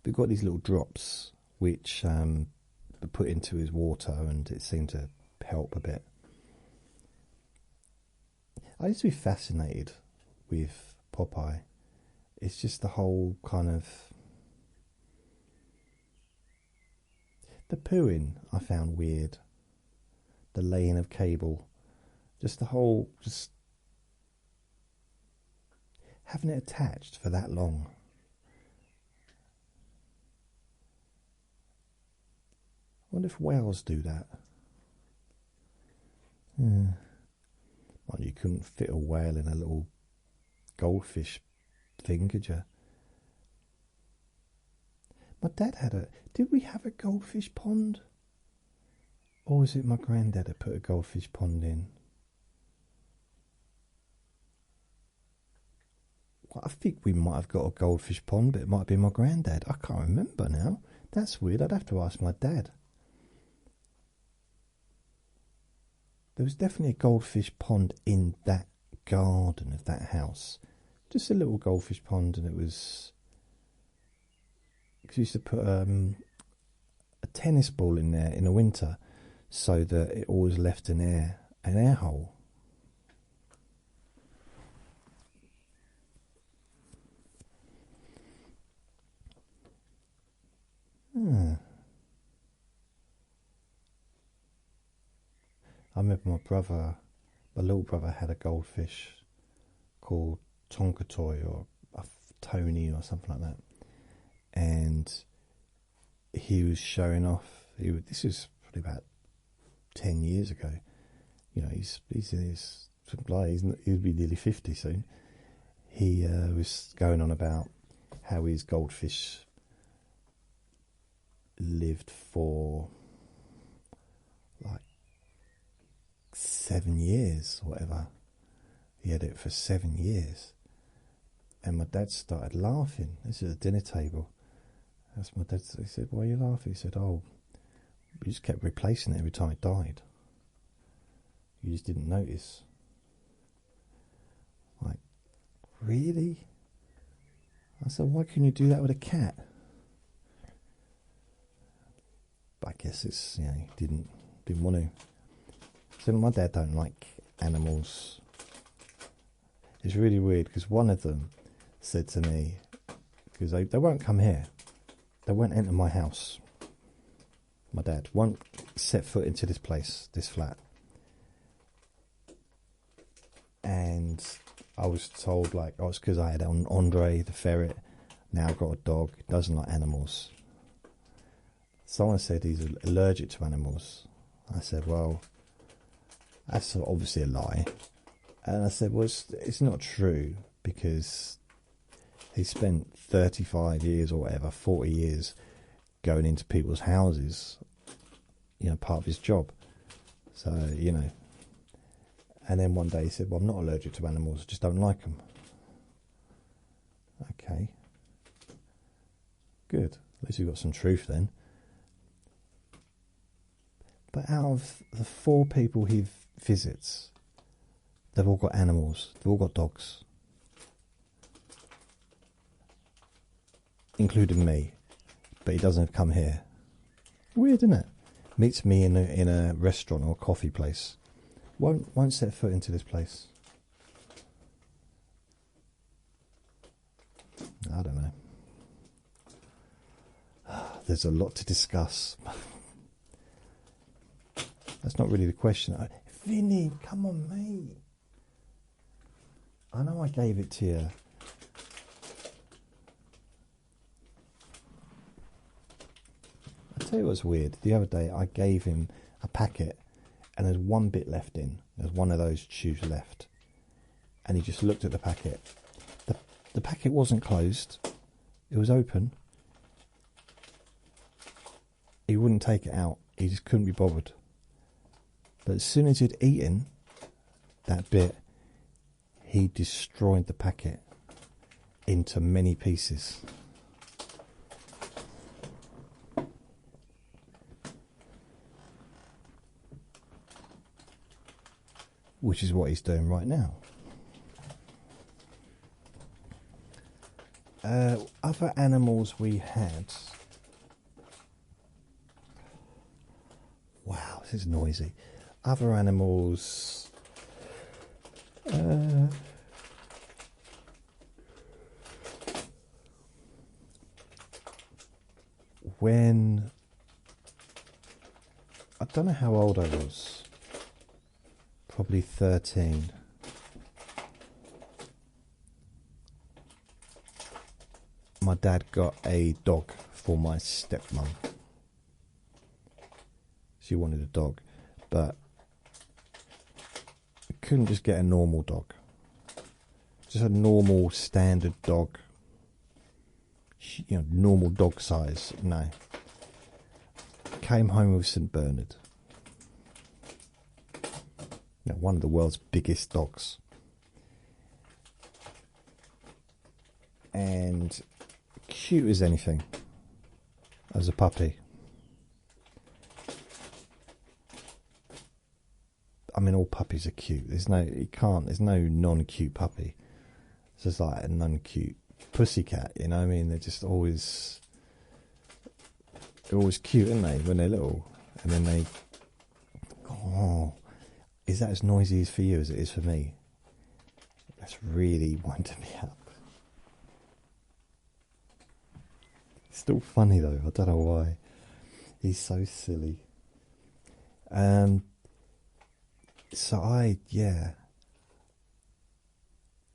We've got these little drops which were put into his water, and it seemed to help a bit. I used to be fascinated with Popeye. It's just the whole kind of... The pooing I found weird. The laying of cable. Just the whole... Just having it attached for that long. I wonder if whales do that. Yeah. Well, you couldn't fit a whale in a little goldfish thing, could you? My dad had a... Did we have a goldfish pond? Or was it my granddad that put a goldfish pond in? Well, I think we might have got a goldfish pond, but it might be my granddad. I can't remember now. That's weird. I'd have to ask my dad. There was definitely a goldfish pond in that garden of that house. Just a little goldfish pond, and it was... Because we used to put a tennis ball in there in the winter so that it always left an air hole. I remember my little brother had a goldfish called Tonkatoy or a Tony or something like that, and he was showing off. This was probably about 10 years ago. You know, he's in his he'll be nearly 50 soon. He was going on about how his goldfish lived for like 7 years or whatever. He had it for 7 years, and my dad started laughing. This is a dinner table. That's my dad. He said, "Why are you laughing?" He said, "Oh, we just kept replacing it every time it died. You just didn't notice." Like, really? I said, "Why couldn't you do that with a cat?" But I guess it's, you know, he didn't want to. So my dad don't like animals. It's really weird because one of them said to me, because they won't come here, they won't enter my house. My dad won't set foot into this place, this flat. And I was told, like, oh, it's because I had Andre the ferret. Now I've got a dog. He doesn't like animals. Someone said he's allergic to animals. I said, well, that's obviously a lie. And I said, well, it's not true, because he spent 35 years or whatever, 40 years going into people's houses, you know, part of his job. So, you know. And then one day he said, well, I'm not allergic to animals, I just don't like them. Okay. Good. At least you've got some truth then. But out of the 4 people he visits, they've all got animals. They've all got dogs. Including me. But he doesn't come here. Weird, isn't it? Meets me in a restaurant or a coffee place. Won't set foot into this place. I don't know. There's a lot to discuss. That's not really the question. Vinny, come on, mate. I know I gave it to you. I'll tell you what's weird. The other day I gave him a packet and there's one bit left in. There's one of those chews left. And he just looked at the packet. The packet wasn't closed. It was open. He wouldn't take it out. He just couldn't be bothered. But as soon as he'd eaten that bit, he destroyed the packet into many pieces. Which is what he's doing right now. Other animals we had. Wow, this is noisy. Other animals. When I don't know how old I was. Probably 13. My dad got a dog for my stepmom. She wanted a dog, but couldn't just get a normal dog. Just a normal standard dog. normal dog size. No. Came home with St. Bernard. One of the world's biggest dogs. And cute as anything as a puppy. I mean, all puppies are cute. There's no non-cute puppy. It's just like a non-cute pussycat, you know what I mean? They're just always cute, aren't they, when they're little? And then is that as noisy as for you as it is for me? That's really winding me up. It's still funny though, I don't know why. He's so silly. So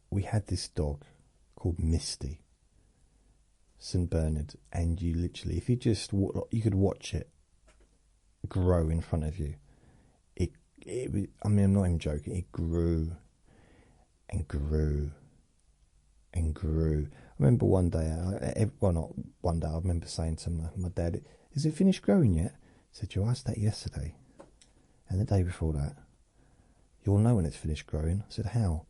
we had this dog called Misty, St. Bernard, and you literally, if you could watch it grow in front of you. I mean, I'm not even joking. It grew and grew and grew. I remember one day, not one day, I remember saying to my dad, "Is it finished growing yet?" He said, "You asked that yesterday and the day before that. You'll know when it's finished growing." I said, "How?"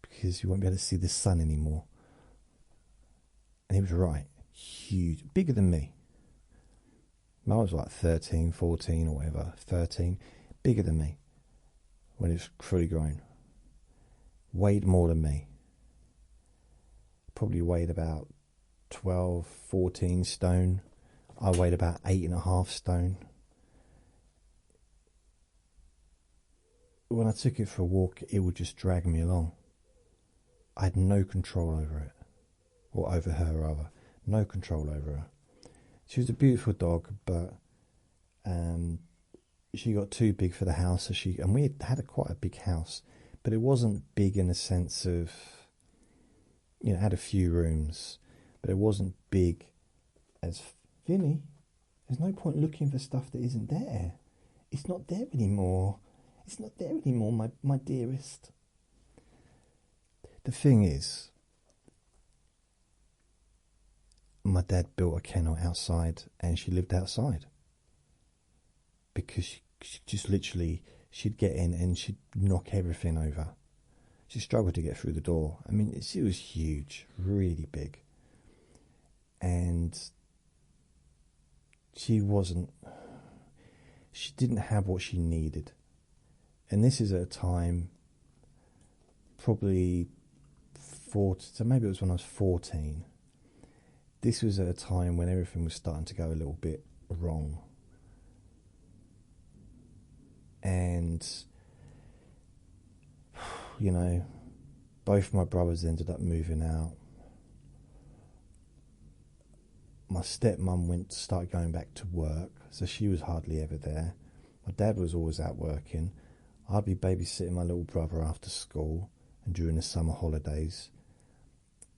"Because you won't be able to see the sun anymore." And he was right. Huge. Bigger than me. I was like 13, 14 or whatever. 13. Bigger than me. When it was fully grown. Weighed more than me. Probably weighed about 12, 14 stone. I weighed about 8.5 stone. When I took it for a walk, it would just drag me along. I had no control over it. Or over her, rather. No control over her. She was a beautiful dog, but she got too big for the house. And we had quite a big house, but it wasn't big in the sense of, it had a few rooms, but it wasn't big as Vinny. There's no point looking for stuff that isn't there. It's not there anymore. It's not there anymore, my dearest. The thing is, my dad built a kennel outside and she lived outside. Because she just literally, she'd get in and she'd knock everything over. She struggled to get through the door. I mean, it was huge, really big. And she didn't have what she needed. And this is at a time, probably so maybe it was when I was 14. This was at a time when everything was starting to go a little bit wrong. And, both my brothers ended up moving out. My stepmum started going back to work, so she was hardly ever there. My dad was always out working. I'd be babysitting my little brother after school and during the summer holidays.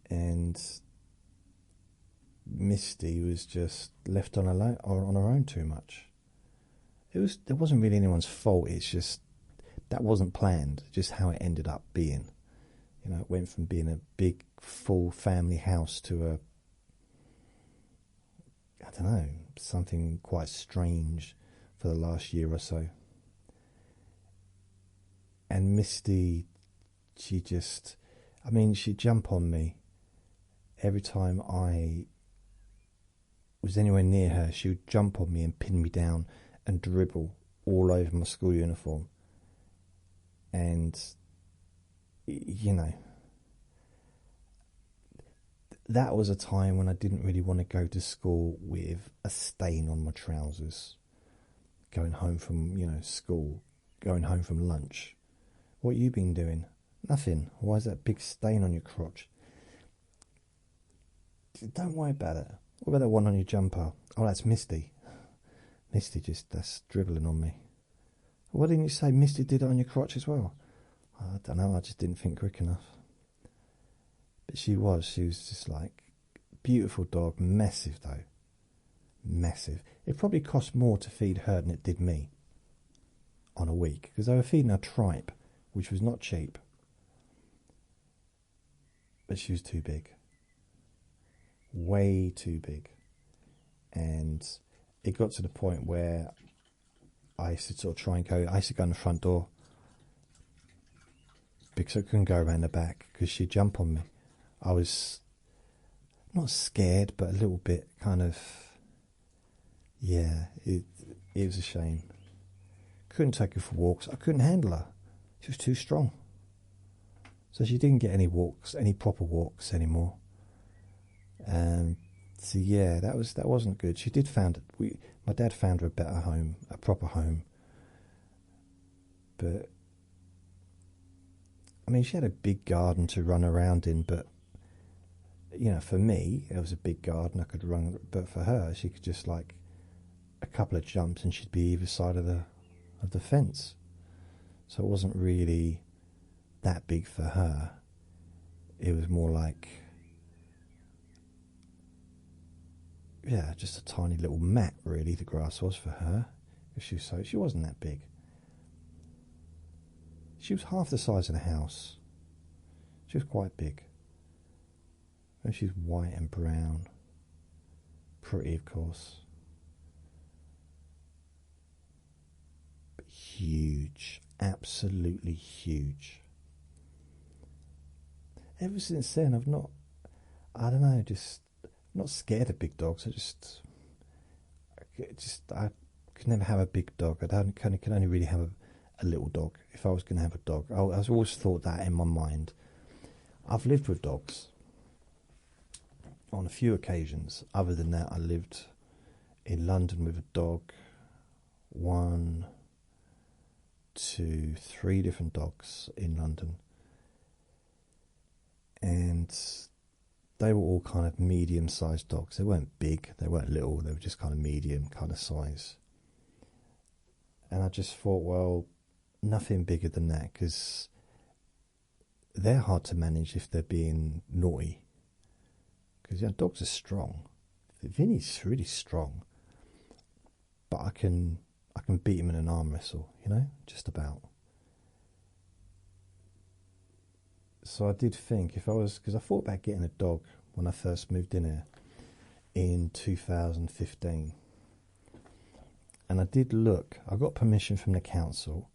And Misty was just left on her own too much. There wasn't really anyone's fault. It's just that wasn't planned. Just how it ended up being. It went from being a big, full family house to something quite strange for the last year or so. And Misty, she'd jump on me every time I was anywhere near her. She would jump on me and pin me down and dribble all over my school uniform. And, that was a time when I didn't really want to go to school with a stain on my trousers. Going home from, school, going home from lunch. What you been doing? Nothing. Why is that big stain on your crotch? Don't worry about it. What about that one on your jumper? Oh, that's Misty. Misty that's dribbling on me. Why didn't you say Misty did it on your crotch as well? I don't know, I just didn't think quick enough. But she was just like, beautiful dog, massive though. Massive. It probably cost more to feed her than it did me on a week, because they were feeding her tripe, which was not cheap. But she was too big. way too big. And it got to the point where I used to sort of try and go, I used to go in the front door because I couldn't go around the back because she'd jump on me. I was not scared, but a little bit kind of, yeah, it was a shame. Couldn't take her for walks. I couldn't handle her. She was too strong. So she didn't get any walks, any proper walks anymore. So yeah, that wasn't good. She did my dad found her a better home, a proper home. But I mean, she had a big garden to run around in, but you know, for me, it was a big garden I could run, but for her, she could just like a couple of jumps and she'd be either side of the fence. So it wasn't really that big for her. It was more like, yeah, just a tiny little mat, really, the grass was for her. She wasn't that big. She was half the size of the house. She was quite big. And she's white and brown. Pretty, of course. But huge. Absolutely huge. Ever since then, I don't know, just not scared of big dogs. I could never have a big dog. Could only really have a little dog. If I was going to have a dog, I always thought that in my mind. I've lived with dogs on a few occasions. Other than that, I lived in London with a dog. 1, 2, 3 different dogs in London. And they were all kind of medium-sized dogs. They weren't big, they weren't little, they were just kind of medium kind of size. And I just thought, well, nothing bigger than that, because they're hard to manage if they're being naughty. Because dogs are strong. Vinny's really strong, but I can beat him in an arm wrestle, just about. So I did think, because I thought about getting a dog when I first moved in here in 2015. And I did look, I got permission from the council,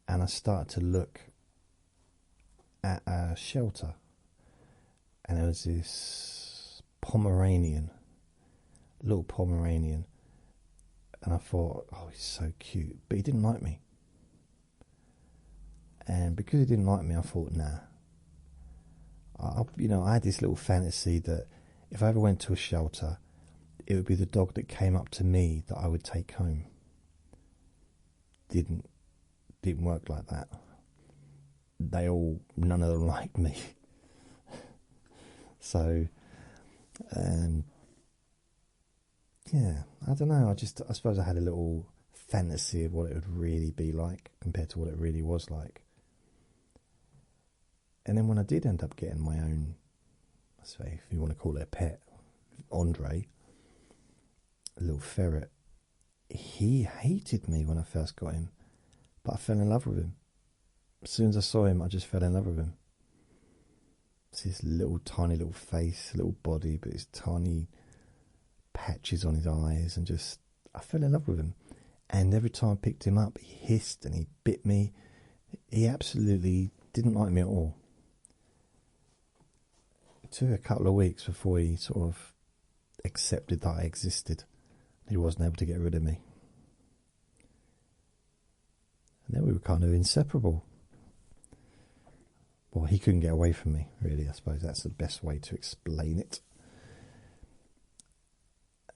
and I started to look at a shelter. And there was this little Pomeranian. And I thought, oh, he's so cute. But he didn't like me. And because he didn't like me, I thought, nah. I had this little fantasy that if I ever went to a shelter, it would be the dog that came up to me that I would take home. Didn't work like that. None of them liked me. So, yeah, I don't know. I suppose I had a little fantasy of what it would really be like compared to what it really was like. And then when I did end up getting my own, let's say, if you want to call it a pet, Andre, a little ferret, he hated me when I first got him, but I fell in love with him. As soon as I saw him, I just fell in love with him. It's his little tiny little face, little body, but his tiny patches on his eyes, and I fell in love with him. And every time I picked him up, he hissed and he bit me. He absolutely didn't like me at all. It took a couple of weeks before he sort of accepted that I existed. He wasn't able to get rid of me. And then we were kind of inseparable. Well, he couldn't get away from me, really. I suppose that's the best way to explain it.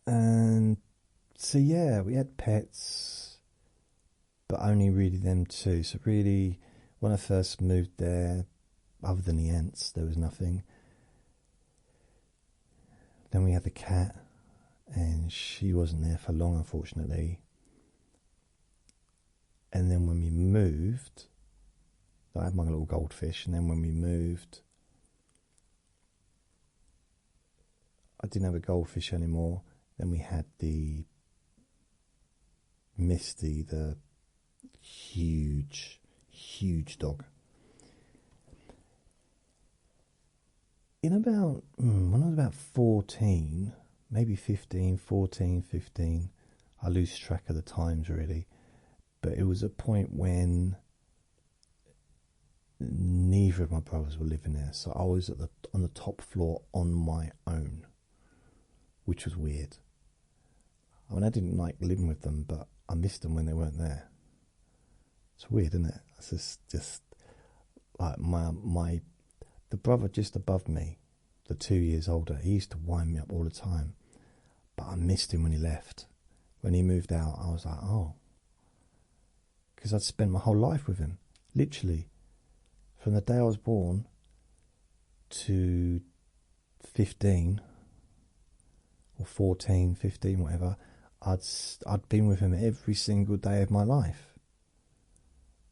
And so, yeah, we had pets, but only really them two. So really, when I first moved there, other than the ants, there was nothing. Then we had the cat, and she wasn't there for long, unfortunately. And then when we moved, I had my little goldfish, and then when we moved, I didn't have a goldfish anymore. Then we had the Misty, the huge dog. in about, when I was about 14, maybe 15, 14, 15, I lose track of the times really, but it was a point when neither of my brothers were living there, so I was on the top floor on my own, which was weird. I mean, I didn't like living with them, but I missed them when they weren't there. It's weird, isn't it? It's just like the brother just above me, the 2 years older, he used to wind me up all the time, but I missed him when he left. When he moved out, I was like, oh, because I'd spent my whole life with him, literally. From the day I was born to 15 or 14, 15, whatever, I'd been with him every single day of my life,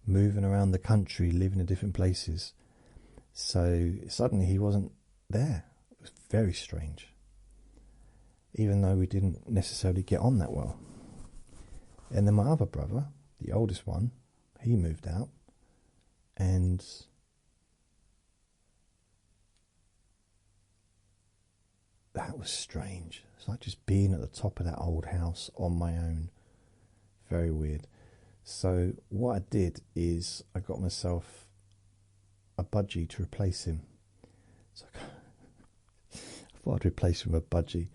moving around the country, living in different places. So suddenly he wasn't there. It was very strange, even though we didn't necessarily get on that well. And then my other brother, the oldest one, he moved out, and that was strange. It's like just being at the top of that old house on my own. Very weird. So what I did is I got myself a budgie to replace him. So I thought I'd replace him with a budgie.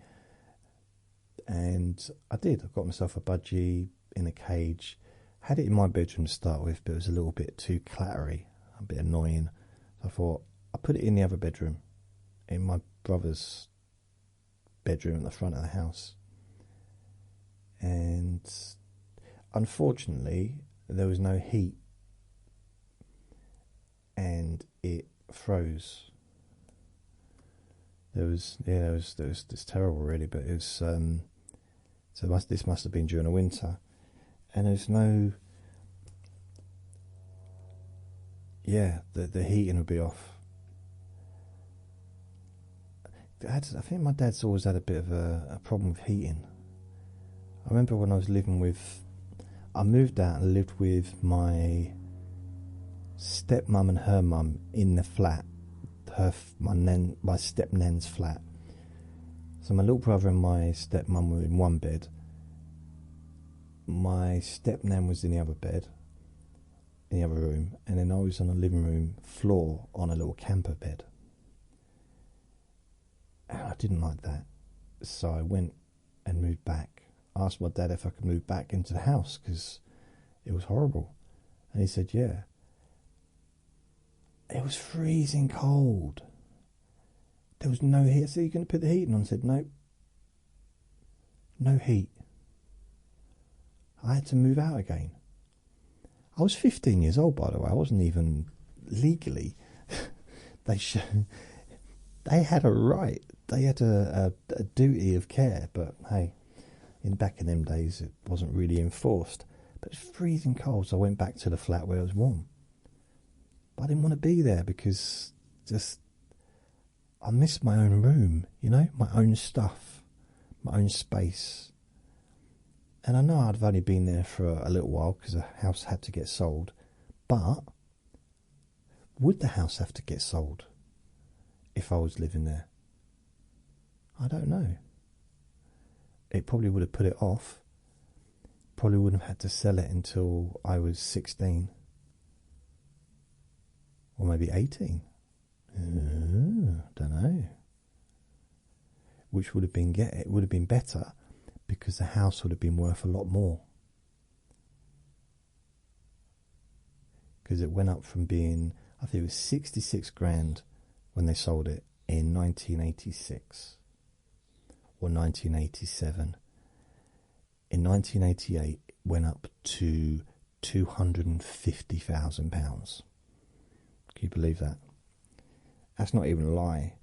And I did. I got myself a budgie in a cage. Had it in my bedroom to start with, but it was a little bit too clattery, a bit annoying. So I thought I'll put it in the other bedroom, in my brother's bedroom at the front of the house. And unfortunately there was no heat and it froze. It's terrible really, but it was so this must have been during the winter, and there's no, the heating would be off. I think my dad's always had a bit of a problem with heating. I remember when I was I moved out and lived with my stepmum and her mum in the flat, my step-nan's flat. So my little brother and my stepmum were in one bed. My step-nan was in the other bed, in the other room, and then I was on the living room floor on a little camper bed. And I didn't like that, so I went and moved back. I asked my dad if I could move back into the house because it was horrible, and he said yeah. It was freezing cold. There was no heat. I said, "Are you going to put the heating on?" I said, "No, no heat." I had to move out again. I was 15 years old, by the way. I wasn't even legally. They had a right. They had a duty of care, but hey, back in them days, it wasn't really enforced. But it's freezing cold, so I went back to the flat where it was warm. But I didn't want to be there because I missed my own room, my own stuff, my own space. And I know I'd only been there for a little while because the house had to get sold. But would the house have to get sold if I was living there? I don't know. It probably would have put it off. Probably wouldn't have had to sell it until I was 16. Or maybe 18. Don't know. Which would have been it would have been better because the house would have been worth a lot more. Because it went up from being, I think it was 66 grand when they sold it in 1986 or 1987. In 1988, it went up to £250,000. Can you believe that? That's not even a lie.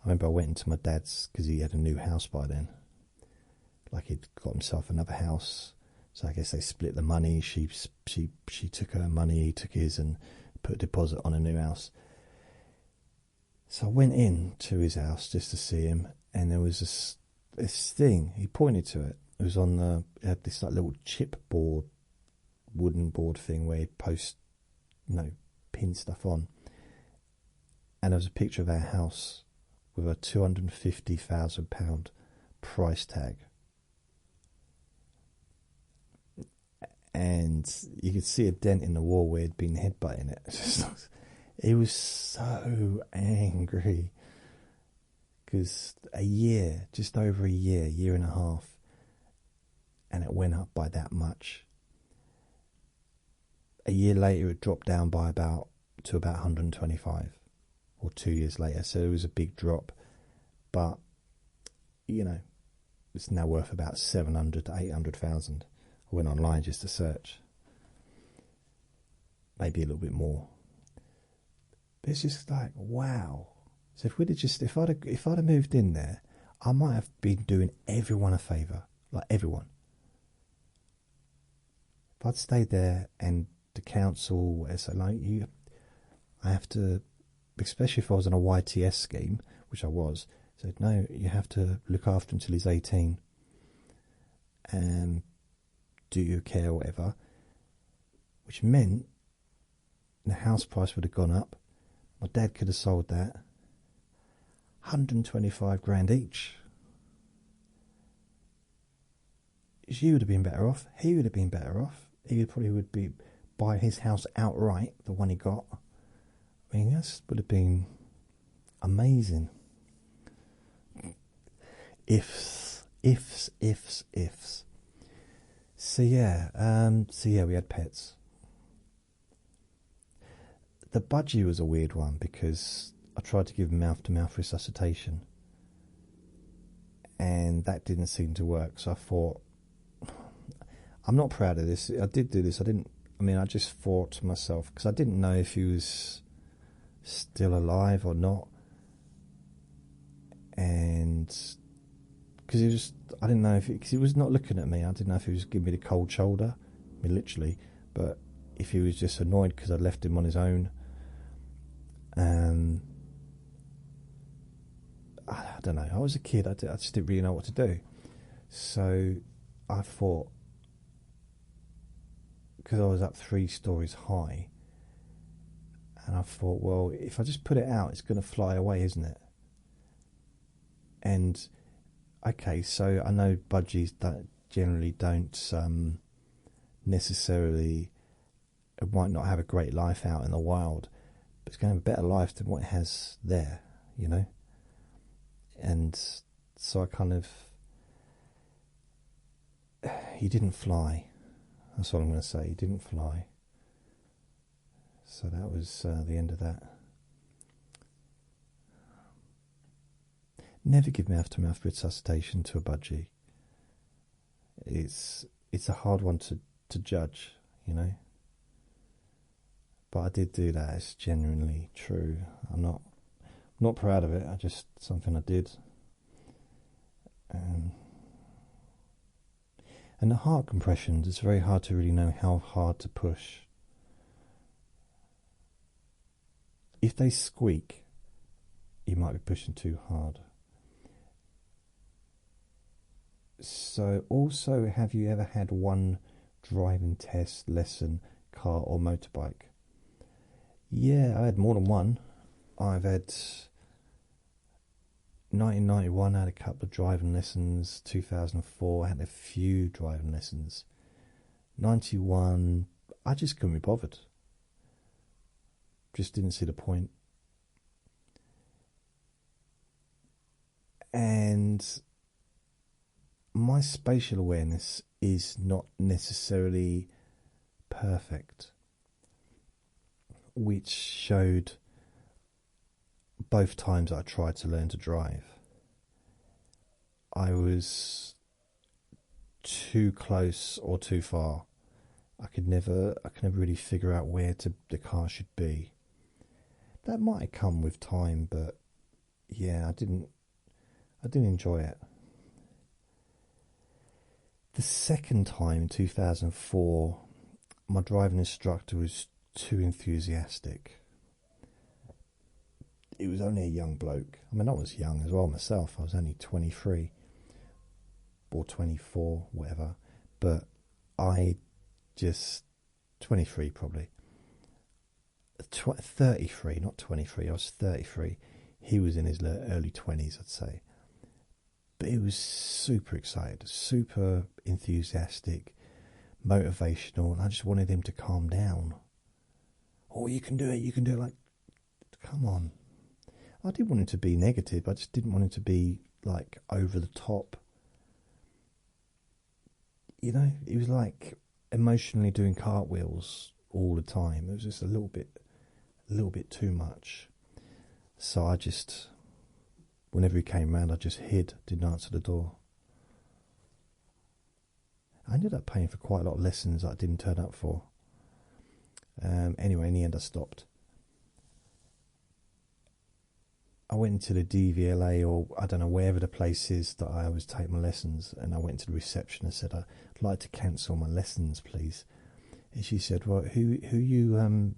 I remember I went into my dad's because he had a new house by then. Like he'd got himself another house, so I guess they split the money. She took her money, he took his, and put a deposit on a new house. So I went in to his house just to see him, and there was this thing. He pointed to it. It was it had this like little chipboard, wooden board thing where he'd post, pin stuff on. And there was a picture of our house with a £250,000 price tag. And you could see a dent in the wall where he'd been headbutting it. He was so angry because a year, just over a year and a half, and it went up by that much. A year later, it dropped down by about 125, or 2 years later. So it was a big drop, but you know, it's now worth about 700 to 800,000. I went online just to search, maybe a little bit more. But it's just like, wow. So if I'd have moved in there, I might have been doing everyone a favour, like everyone. If I'd stayed there and the council, so like I have to, especially if I was on a YTS scheme, which I was, said no, you have to look after him until he's 18, and do you care, or whatever, which meant the house price would have gone up. My dad could have sold that. 125 grand each. She would have been better off. He would have been better off. He probably would be buy his house outright, the one he got. I mean, that would have been amazing. Ifs. So yeah, we had pets. The budgie was a weird one because I tried to give him mouth-to-mouth resuscitation, and that didn't seem to work. So I thought, I'm not proud of this. I did do this. I just thought to myself, because I didn't know if he was still alive or not, and because I didn't know because he was not looking at me. I didn't know if he was giving me the cold shoulder, I mean literally, but if he was just annoyed because I left him on his own. I don't know. I was a kid. I just didn't really know what to do. So I thought, because I was up 3 stories high, and I thought, well, if I just put it out, it's going to fly away, isn't it? And okay, so I know budgies generally don't necessarily, it might not have a great life out in the wild, but it's going to have a better life than what it has there, you know. And so I kind of, he didn't fly. That's what I'm going to say. He didn't fly. So that was the end of that. Never give mouth-to-mouth resuscitation to a budgie. It's a hard one to judge, you know. But I did do that. It's genuinely true. I'm not proud of it. I just something I did. And the heart compressions, it's very hard to really know how hard to push. If they squeak, you might be pushing too hard. So also, have you ever had one driving test lesson, car or motorbike? Yeah, I had more than one. I've had 1991, I had a couple of driving lessons. 2004, I had a few driving lessons. 91, I just couldn't be bothered. Just didn't see the point. And my spatial awareness is not necessarily perfect, which showed both times I tried to learn to drive. I was too close or too far. I could never really figure out where the car should be. That might have come with time, but yeah, I didn't enjoy it. The second time, in 2004, my driving instructor was too enthusiastic. He was only a young bloke. I mean, I was young as well myself. I was only 23 or 24, whatever. But I just 23 probably. 33, not 23. I was 33. He was in his early 20s, I'd say. But he was super excited, super enthusiastic, motivational, and I just wanted him to calm down. Oh, you can do it, you can do it. Like, come on. I didn't want him to be negative, I just didn't want him to be like over the top. You know, he was like emotionally doing cartwheels all the time. It was just a little bit too much. So I just, whenever he came round, I just hid, didn't answer the door. I ended up paying for quite a lot of lessons that I didn't turn up for. Anyway, in the end I stopped. I went into the DVLA, or I don't know, wherever the place is that I always take my lessons, and I went to the reception and said, I'd like to cancel my lessons, please. And she said, well, who you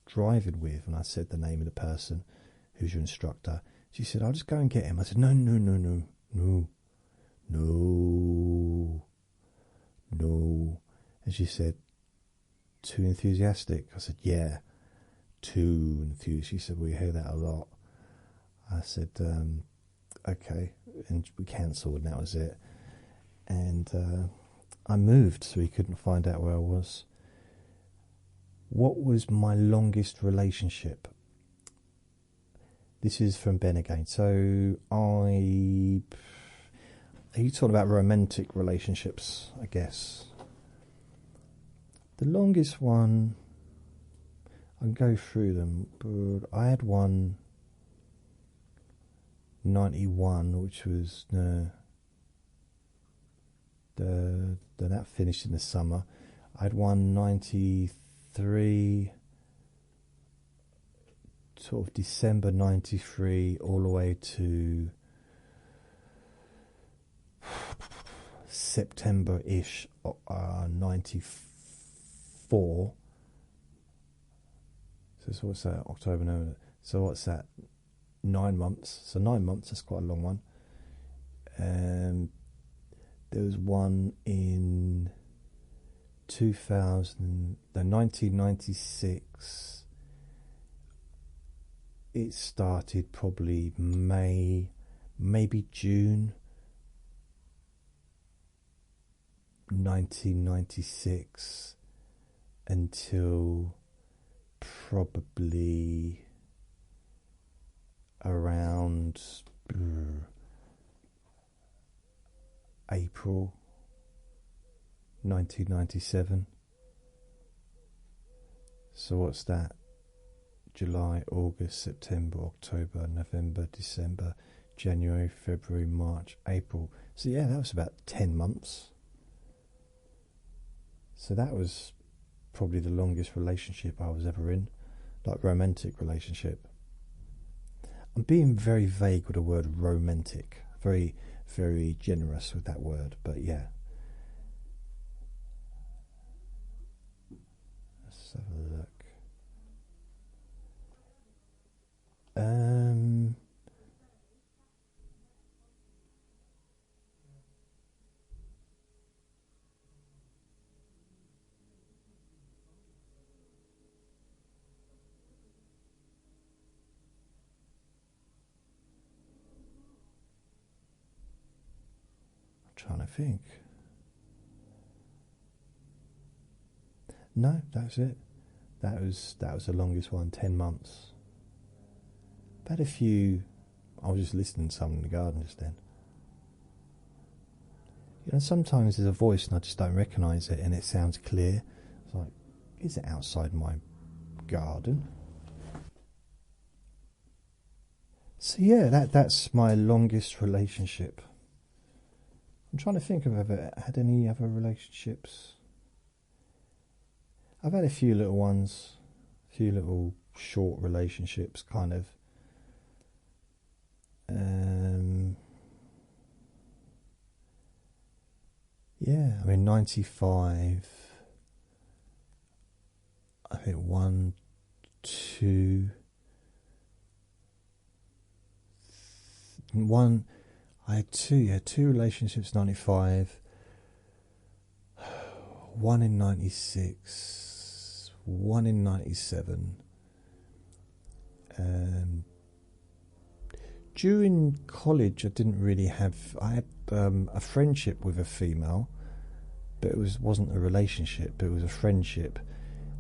driving with? And I said the name of the person who's your instructor. She said, I'll just go and get him. I said, no. And she said, too enthusiastic? I said, yeah, too enthused. She said, we hear that a lot. I said, okay, and we cancelled, and that was it. And I moved, so he couldn't find out where I was. What was my longest relationship? This is from Ben again. So are you talking about romantic relationships, I guess? The longest one, I can go through them, but I had one 91, which was that finished in the summer. I had one 93, sort of December 93, all the way to September-ish, 94. So what's that? October, November. So what's that? 9 months. So 9 months, that's quite a long one. There was one in 1996. It started probably May, maybe June 1996 until probably around April 1997. So what's that? July, August, September, October, November, December, January, February, March, April. So yeah, that was about 10 months. So that was probably the longest relationship I was ever in, like romantic relationship. I'm being very vague with the word romantic, very, very generous with that word, but yeah. Let's have a look. Trying to think. No, that's it. That was the longest one, 10 months. I've had a few. I was just listening to something in the garden just then. You know, sometimes there's a voice and I just don't recognise it, and it sounds clear. It's like, is it outside my garden? So yeah, that's my longest relationship. I'm trying to think if I've ever had any other relationships. I've had a few little ones, a few little short relationships, kind of. Yeah, I mean, 95, I think 1, 2, 1, I had two relationships, 95, one in 96, one in 97, during college, I didn't really have. I had a friendship with a female, but wasn't a relationship. It was a friendship,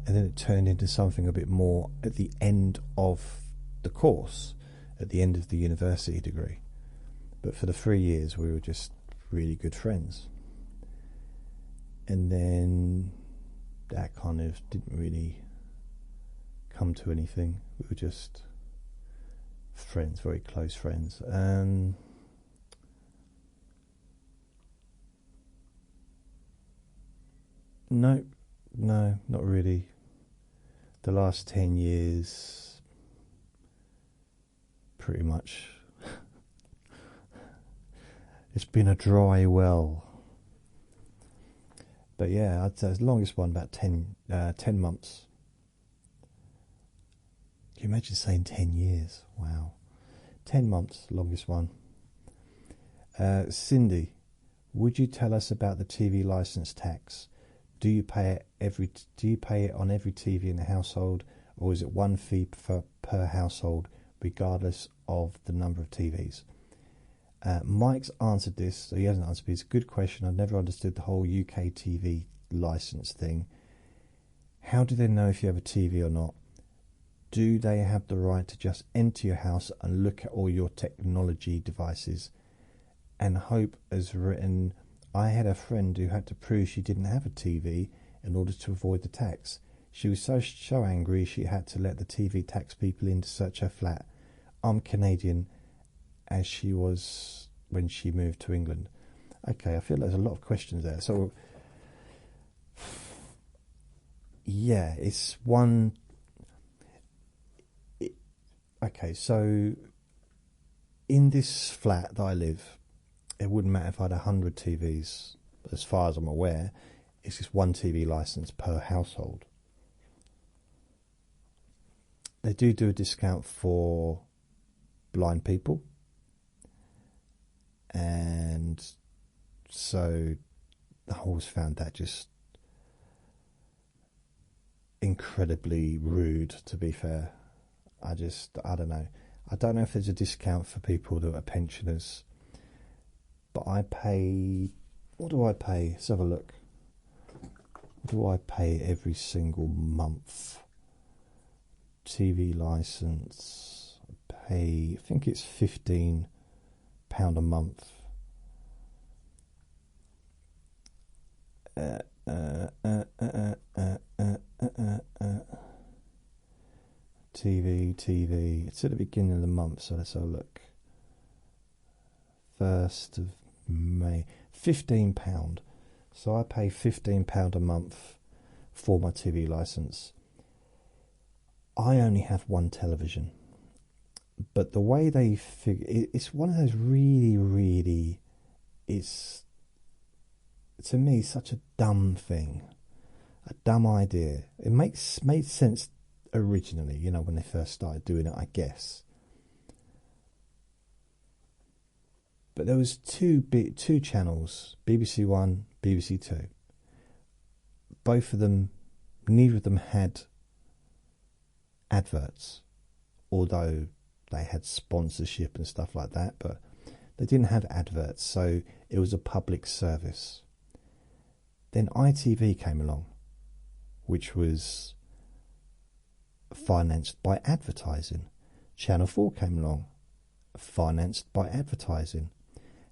and then it turned into something a bit more at the end of the course, at the end of the university degree. But for the 3 years, we were just really good friends. And then that kind of didn't really come to anything. We were just friends, very close friends. No, not really. The last 10 years, pretty much, it's been a dry well. But yeah, I'd say the longest one, about 10 months. Can you imagine saying 10 years? Wow. 10 months, longest one. Cindy, would you tell us about the TV license tax? Do you pay it on every TV in the household, or is it one fee per household, regardless of the number of TVs? Mike's answered this, so he hasn't answered me. It's a good question. I've never understood the whole UK TV license thing. How do they know if you have a TV or not? Do they have the right to just enter your house and look at all your technology devices? And Hope has written, I had a friend who had to prove she didn't have a TV in order to avoid the tax. She was so angry she had to let the TV tax people in to search her flat. I'm Canadian, as she was when she moved to England. Okay, I feel there's a lot of questions there. So, yeah, it's one... Okay, so in this flat that I live, it wouldn't matter if I had 100 TVs. As far as I'm aware, it's just one TV license per household. They do a discount for blind people. And so I always found that just incredibly rude, to be fair. I don't know. I don't know if there's a discount for people that are pensioners. But I pay... What do I pay? Let's have a look. What do I pay every single month? TV license. I think it's £15 a month. TV. It's at the beginning of the month, so let's have a look. 1st of May. £15. So I pay £15 a month for my TV license. I only have one television. But the way they figure... It's one of those really... It's, to me, such a dumb thing. A dumb idea. It made sense originally, when they first started doing it, I guess. But there was two channels, BBC One, BBC Two. Both of them, neither of them had adverts, although they had sponsorship and stuff like that, but they didn't have adverts, so it was a public service. Then ITV came along, which was financed by advertising. Channel 4 came along, financed by advertising.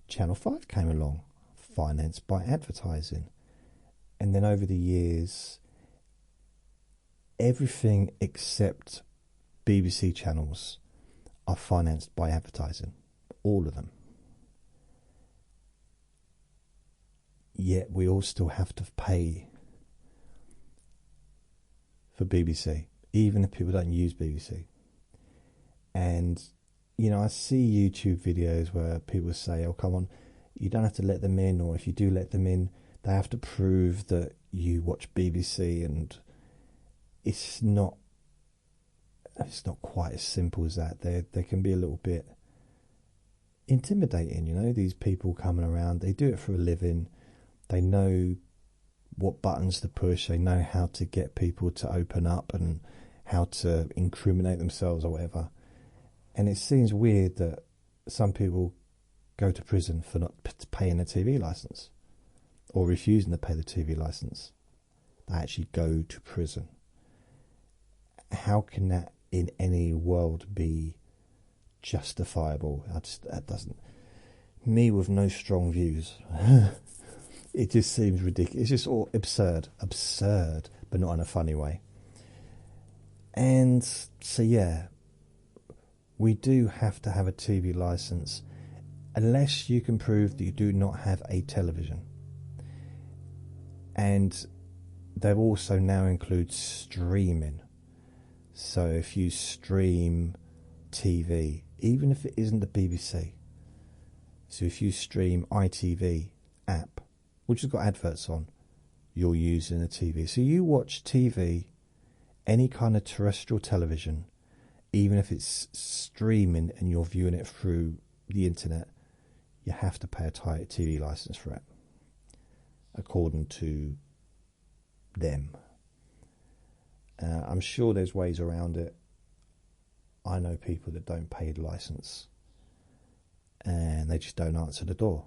Channel 5 came along, financed by advertising. And then over the years, everything except BBC channels are financed by advertising. All of them. Yet we all still have to pay for BBC, even if people don't use BBC. And I see YouTube videos where people say, oh, come on, you don't have to let them in, or if you do let them in, they have to prove that you watch BBC, and it's not quite as simple as that. They can be a little bit intimidating, these people coming around. They do it for a living. They know what buttons to push. They know how to get people to open up and how to incriminate themselves or whatever. And it seems weird that some people go to prison for not paying a TV license or refusing to pay the TV license. They actually go to prison. How can that in any world be justifiable? That doesn't. Me with no strong views. It just seems ridiculous. It's just all absurd, but not in a funny way. And so, yeah, we do have to have a TV license unless you can prove that you do not have a television. And they also now include streaming. So if you stream TV, even if it isn't the BBC, so if you stream ITV app, which has got adverts on, you're using a TV. So you watch TV, any kind of terrestrial television, even if it's streaming and you're viewing it through the internet, you have to pay a TV license for it, according to them. I'm sure there's ways around it. I know people that don't pay the license and they just don't answer the door.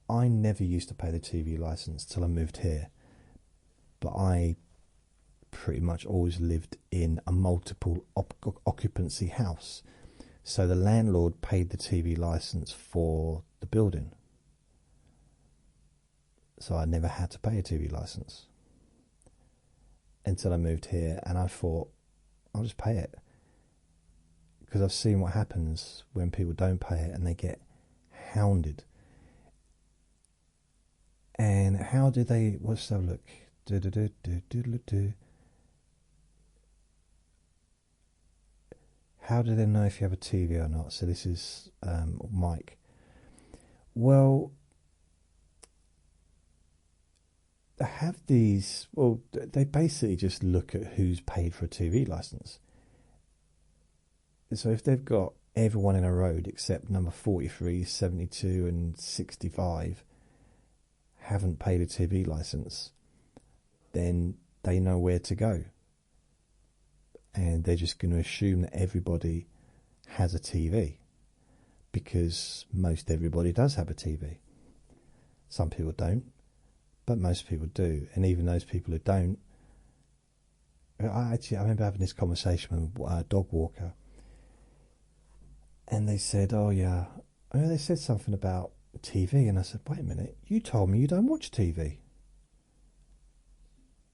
I never used to pay the TV license till I moved here, but I pretty much always lived in a multiple occupancy house. So the landlord paid the TV license for the building. So I never had to pay a TV license until I moved here, and I thought, I'll just pay it. Because I've seen what happens when people don't pay it and they get hounded. And how do they, let's have a look. How do they know if you have a TV or not? So this is Mike. Well, they have these, they basically just look at who's paid for a TV license. So if they've got everyone in a road except number 43, 72 and 65 haven't paid a TV license, then they know where to go. And they're just going to assume that everybody has a TV, because most everybody does have a TV. Some people don't, but most people do. And even those people who don't, I remember having this conversation with a dog walker, and they said, oh yeah, they said something about TV, and I said, wait a minute, you told me you don't watch TV.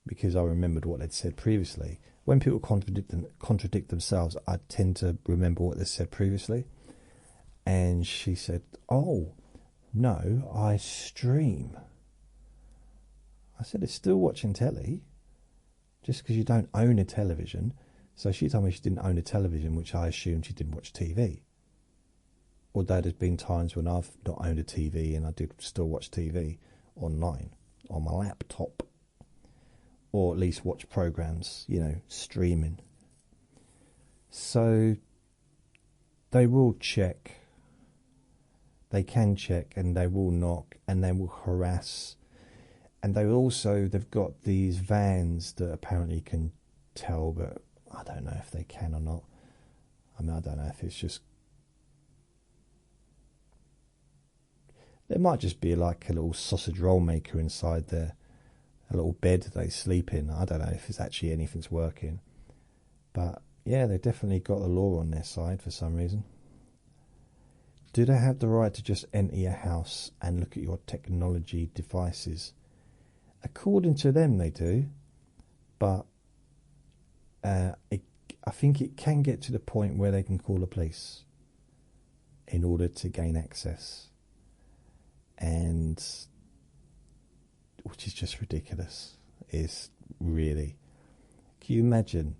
Because I remembered what they'd said previously. When people contradict themselves, I tend to remember what they said previously. And she said, oh, no, I stream. I said, it's still watching telly, just because you don't own a television. So she told me she didn't own a television, which I assumed she didn't watch TV. Although there's been times when I've not owned a TV and I did still watch TV online, on my laptop. Or at least watch programs, streaming. So they will check. They can check, and they will knock, and they will harass. And they've got these vans that apparently can tell, but I don't know if they can or not. I don't know if it's just... There might just be like a little sausage roll maker inside there. A little bed they sleep in. I don't know if it's actually anything's working. But yeah, they've definitely got the law on their side for some reason. Do they have the right to just enter your house and look at your technology devices? According to them, they do. But I think it can get to the point where they can call the police in order to gain access. And... which is just ridiculous. It's really... Can you imagine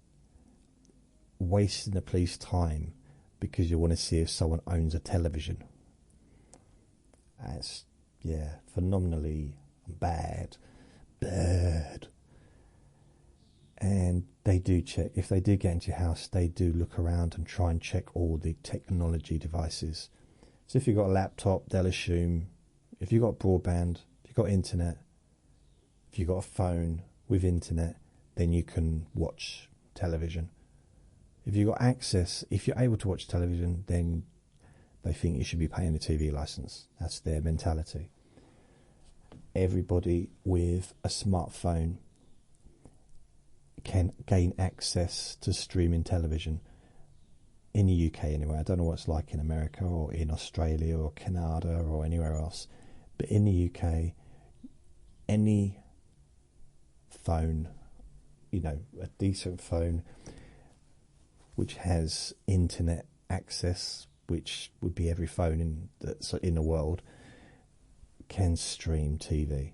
wasting the police time because you want to see if someone owns a television? That's, phenomenally bad. And they do check. If they do get into your house, they do look around and try and check all the technology devices. So if you've got a laptop, they'll assume... If you've got broadband, if you've got internet, if you've got a phone with internet, then you can watch television. If you've got access, if you're able to watch television, then they think you should be paying a TV license. That's their mentality. Everybody with a smartphone can gain access to streaming television in the UK anyway. I don't know what it's like in America or in Australia or Canada or anywhere else, but in the UK, any phone, a decent phone which has internet access, which would be every phone that's in the world, can stream TV.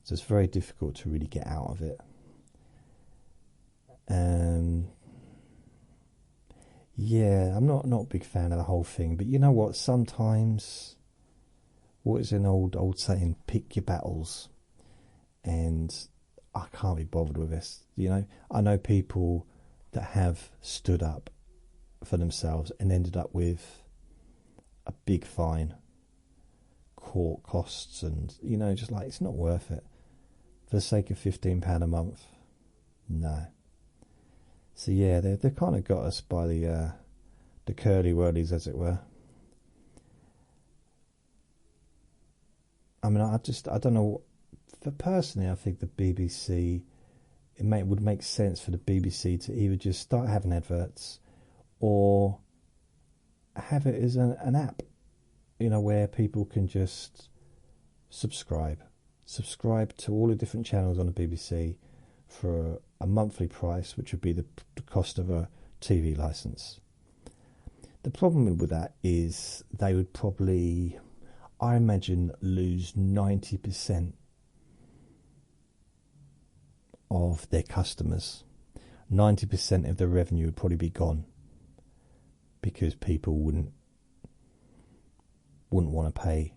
So it's very difficult to really get out of it. Yeah, I'm not a big fan of the whole thing, but you know what? Sometimes, what is an old saying? Pick your battles, and I can't be bothered with this. I know people that have stood up for themselves and ended up with a big fine, court costs, and just like, it's not worth it for the sake of £15 a month. No. So yeah, they've kind of got us by the curly whirlies, as it were. I mean, I don't know. For personally, I think the BBC, would make sense for the BBC to either just start having adverts, or have it as an app, where people can just subscribe to all the different channels on the BBC for a monthly price, which would be the cost of a TV license. The problem with that is they would probably, I imagine, lose 90% of their customers. 90% of the revenue would probably be gone, because people wouldn't want to pay.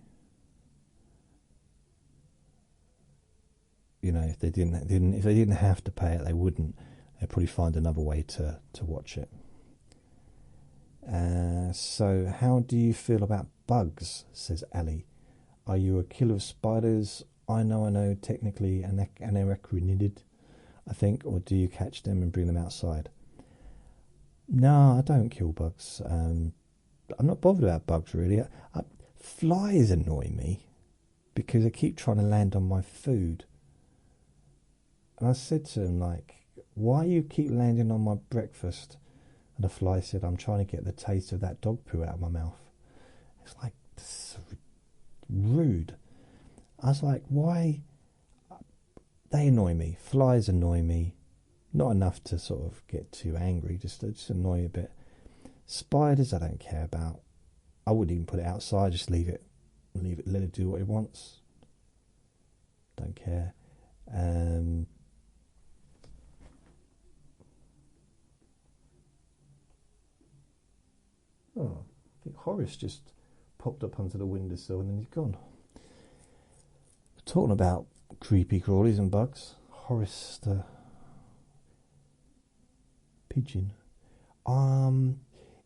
If they didn't have to pay it, they wouldn't. They'd probably find another way to watch it. So how do you feel about bugs, says Ali. Are you a killer of spiders? I know, technically an arachnid, I think, or do you catch them and bring them outside? No, I don't kill bugs. I'm not bothered about bugs, really. Flies annoy me because they keep trying to land on my food. And I said to him, why you keep landing on my breakfast? And the fly said, I'm trying to get the taste of that dog poo out of my mouth. It's like, this is rude. I was like, why? They annoy me. Flies annoy me. Not enough to sort of get too angry, just annoy a bit. Spiders, I don't care about. I wouldn't even put it outside, just leave it, let it do what it wants. Don't care. Oh, I think Horace just popped up onto the windowsill and then he's gone. We're talking about creepy crawlies and bugs. Horace the pigeon.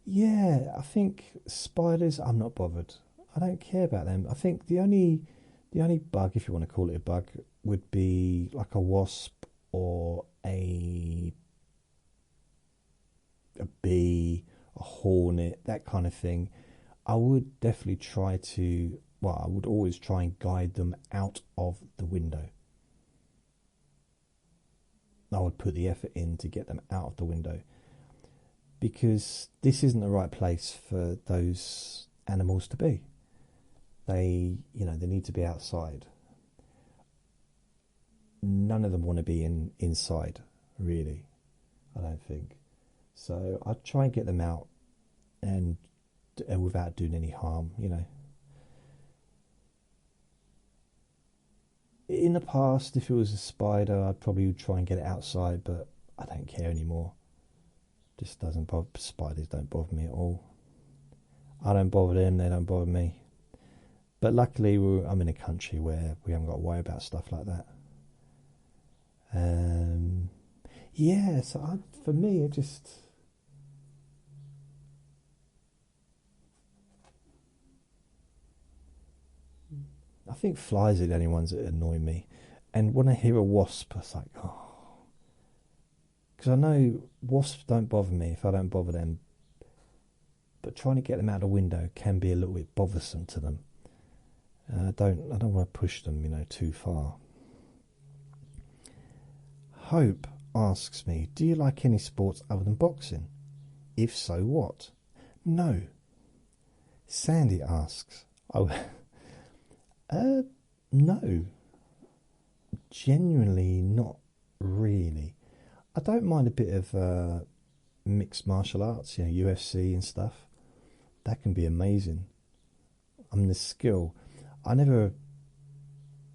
Yeah, I think spiders, I'm not bothered. I don't care about them. I think the only bug, if you want to call it a bug, would be like a wasp or a bee, a hornet, that kind of thing. I would definitely I would always try and guide them out of the window. I would put the effort in to get them out of the window, because this isn't the right place for those animals to be. They need to be outside. None of them want to be inside, really, I don't think. So I'd try and get them out and without doing any harm, In the past, if it was a spider, I'd probably try and get it outside, but I don't care anymore. Just doesn't bother. Spiders don't bother me at all. I don't bother them, they don't bother me. But luckily, I'm in a country where we haven't got to worry about stuff like that. Yeah, so for me, it just... I think flies are the only ones that annoy me. And when I hear a wasp, it's like, oh, Because I know wasps don't bother me if I don't bother them, but trying to get them out the window can be a little bit bothersome to them. I don't want to push them, too far. Hope asks me, do you like any sports other than boxing? If so, what? No. Sandy asks, no. Genuinely not really. I don't mind a bit of mixed martial arts, UFC and stuff. That can be amazing. The skill. I never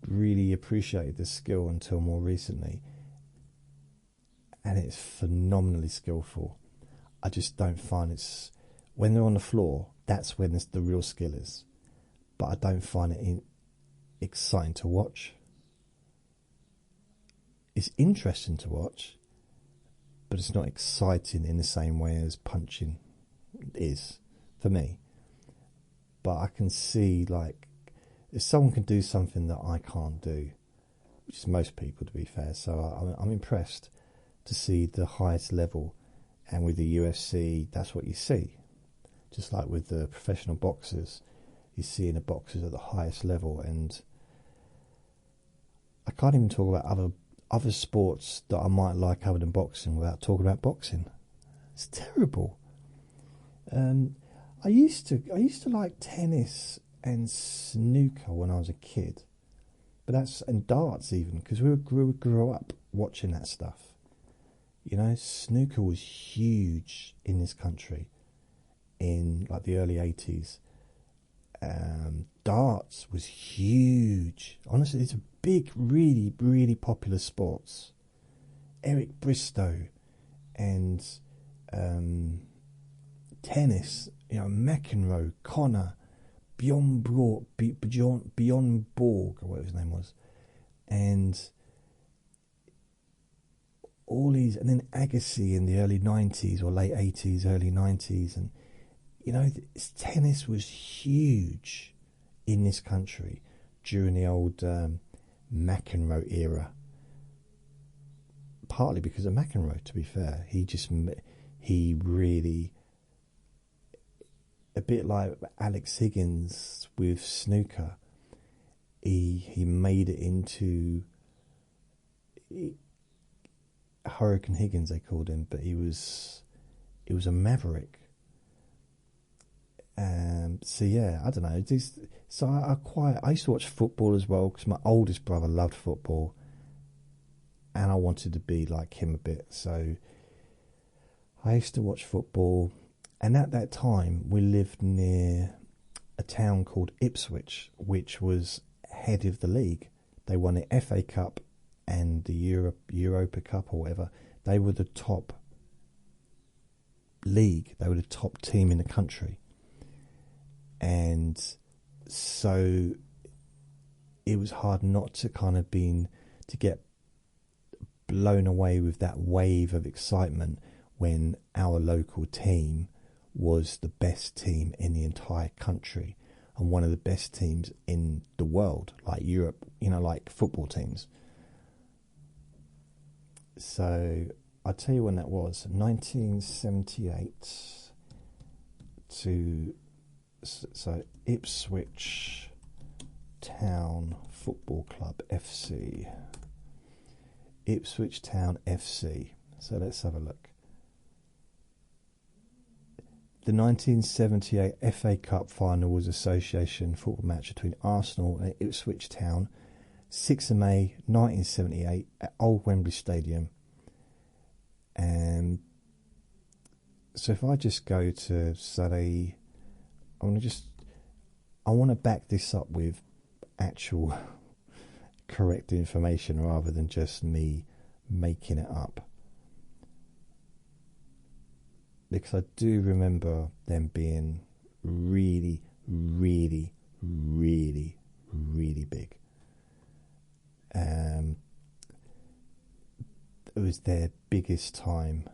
really appreciated the skill until more recently. And it's phenomenally skillful. I just don't find it's... When they're on the floor, that's when the real skill is. But I don't find it exciting to watch. It's interesting to watch, but it's not exciting in the same way as punching is for me. But I can see, like, if someone can do something that I can't do, which is most people, to be fair, so I'm impressed to see the highest level. And with the UFC, that's what you see. Just like with the professional boxers, you see the boxers at the highest level. And I can't even talk about other sports that I might like other than boxing without talking about boxing. It's terrible. I used to like tennis and snooker when I was a kid, and darts even, because we grew up watching that stuff. Snooker was huge in this country in like the early 80s. Darts was huge. Honestly, it's a big, really, really popular sports. Eric Bristow and tennis, McEnroe, Connor, Bjorn Borg, or whatever his name was, and all these, and then Agassi in the early 90s or late 80s, early 90s, and tennis was huge in this country during the old McEnroe era. Partly because of McEnroe, to be fair. He really, a bit like Alex Higgins with snooker, he made it into Hurricane Higgins, they called him, but he was a maverick. So yeah, I don't know. So I used to watch football as well, because my oldest brother loved football, and I wanted to be like him a bit. So I used to watch football, and at that time we lived near a town called Ipswich, which was head of the league. They won the FA Cup and the Europa Cup or whatever. They were the top league. They were the top team in the country. And so it was hard not to to get blown away with that wave of excitement when our local team was the best team in the entire country and one of the best teams in the world, like Europe, like football teams. So I'll tell you when that was, 1978 so Ipswich Town Football Club FC. Ipswich Town FC. So let's have a look. The 1978 FA Cup final was an association football match between Arsenal and Ipswich Town, 6th of May 1978 at Old Wembley Stadium. And so if I just go to say, I want to back this up with actual correct information rather than just me making it up. Because I do remember them being really, really, really, really big. It was their biggest time.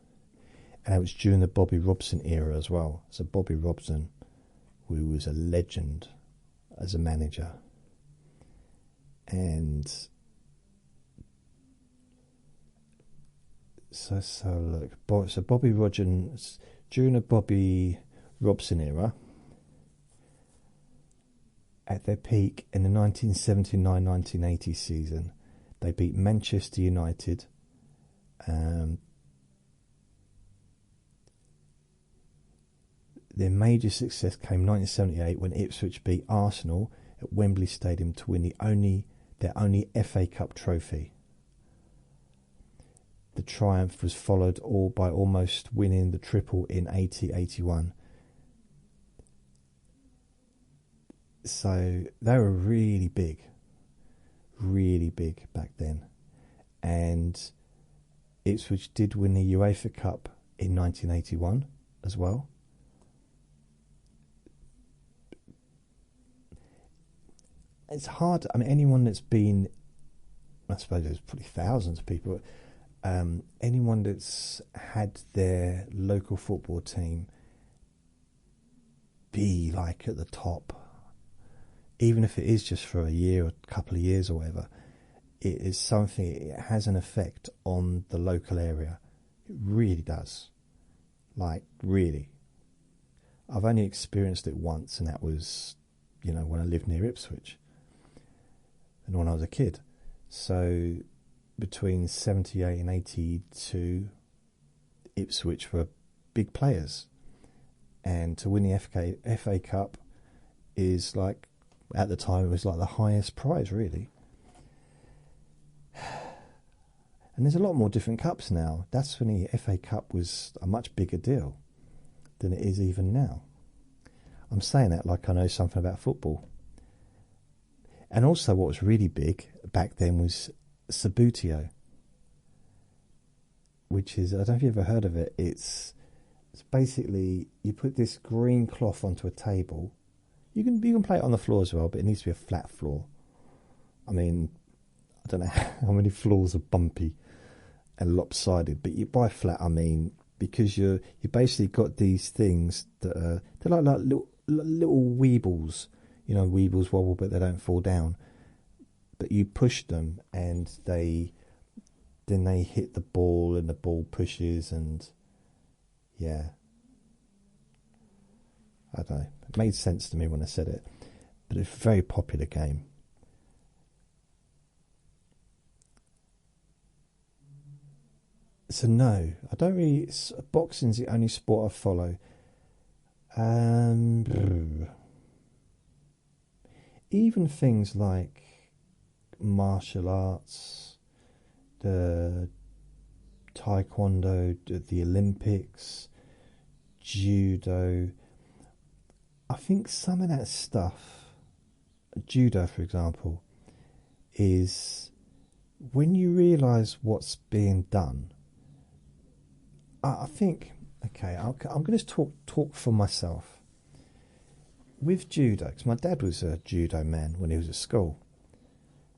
And it was during the Bobby Robson era as well. So Bobby Robson, who was a legend as a manager. And So look, so Bobby Rogers, during the Bobby Robson era, at their peak in the 1979-1980 season, they beat Manchester United. Their major success came 1978 when Ipswich beat Arsenal at Wembley Stadium to win their only FA Cup trophy. The triumph was followed by almost winning the triple in 80-81. So they were really big back then. And Ipswich did win the UEFA Cup in 1981 as well. It's hard. I mean, anyone that's been, I suppose there's probably thousands of people, anyone that's had their local football team be like at the top, even if it is just for a year or a couple of years or whatever, it is something, it has an effect on the local area. It really does. Like, really. I've only experienced it once, and that was, when I lived near Ipswich and when I was a kid. So between 78 and 82, Ipswich were big players. And to win the FA Cup is like, at the time, it was like the highest prize, really. And there's a lot more different cups now. That's when the FA Cup was a much bigger deal than it is even now. I'm saying that like I know something about football. And also what was really big back then was Sabutio, which is, I don't know if you've ever heard of it. It's basically, you put this green cloth onto a table. You can play it on the floor as well, but it needs to be a flat floor. I mean, I don't know how many floors are bumpy and lopsided, but by flat I mean because you basically got these things that they're like little weebles. Weebles wobble, but they don't fall down. But you push them, and then they hit the ball, and the ball pushes, and yeah. I don't know. It made sense to me when I said it. But it's a very popular game. So no, I don't really... Boxing's the only sport I follow. Even things like martial arts, the taekwondo, the Olympics, judo... I think some of that stuff, judo for example, is when you realise what's being done. I think, okay, I'm going to talk for myself. With judo, because my dad was a judo man when he was at school.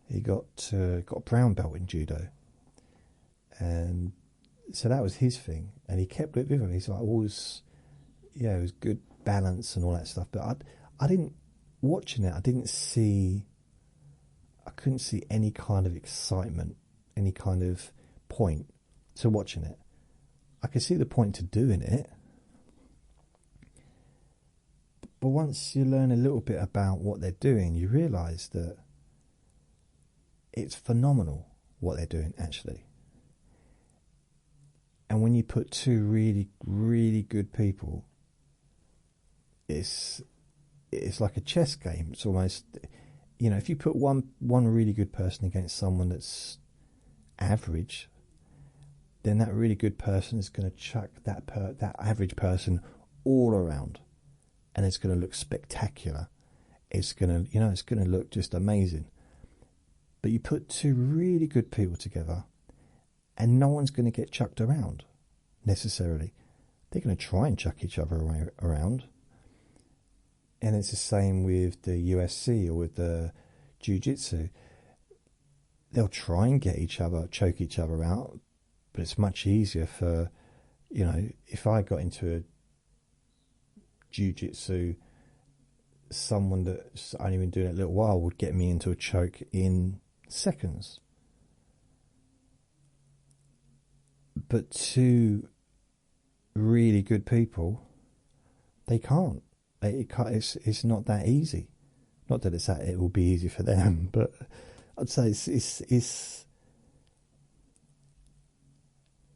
He got a brown belt in judo, and so that was his thing, and he kept it with him. He's like always, it was good balance and all that stuff. But I didn't, watching it, I couldn't see any kind of excitement, any kind of point to watching it. I could see the point to doing it, but once you learn a little bit about what they're doing, you realise that it's phenomenal what they're doing actually. And when you put two really, really good people, it's like a chess game. It's almost, if you put one really good person against someone that's average, then that really good person is going to chuck that average person all around, and it's going to look spectacular. It's going to, it's going to look just amazing. But you put two really good people together, and no one's going to get chucked around necessarily. They're going to try and chuck each other around. And it's the same with the USC or with the Jiu-Jitsu. They'll try and choke each other out, but it's much easier for, if I got into a Jiu-Jitsu, someone that's only been doing it a little while would get me into a choke in seconds. But two really good people, they can't. It can't. It's not that easy. Not that it will be easy for them, but I'd say it's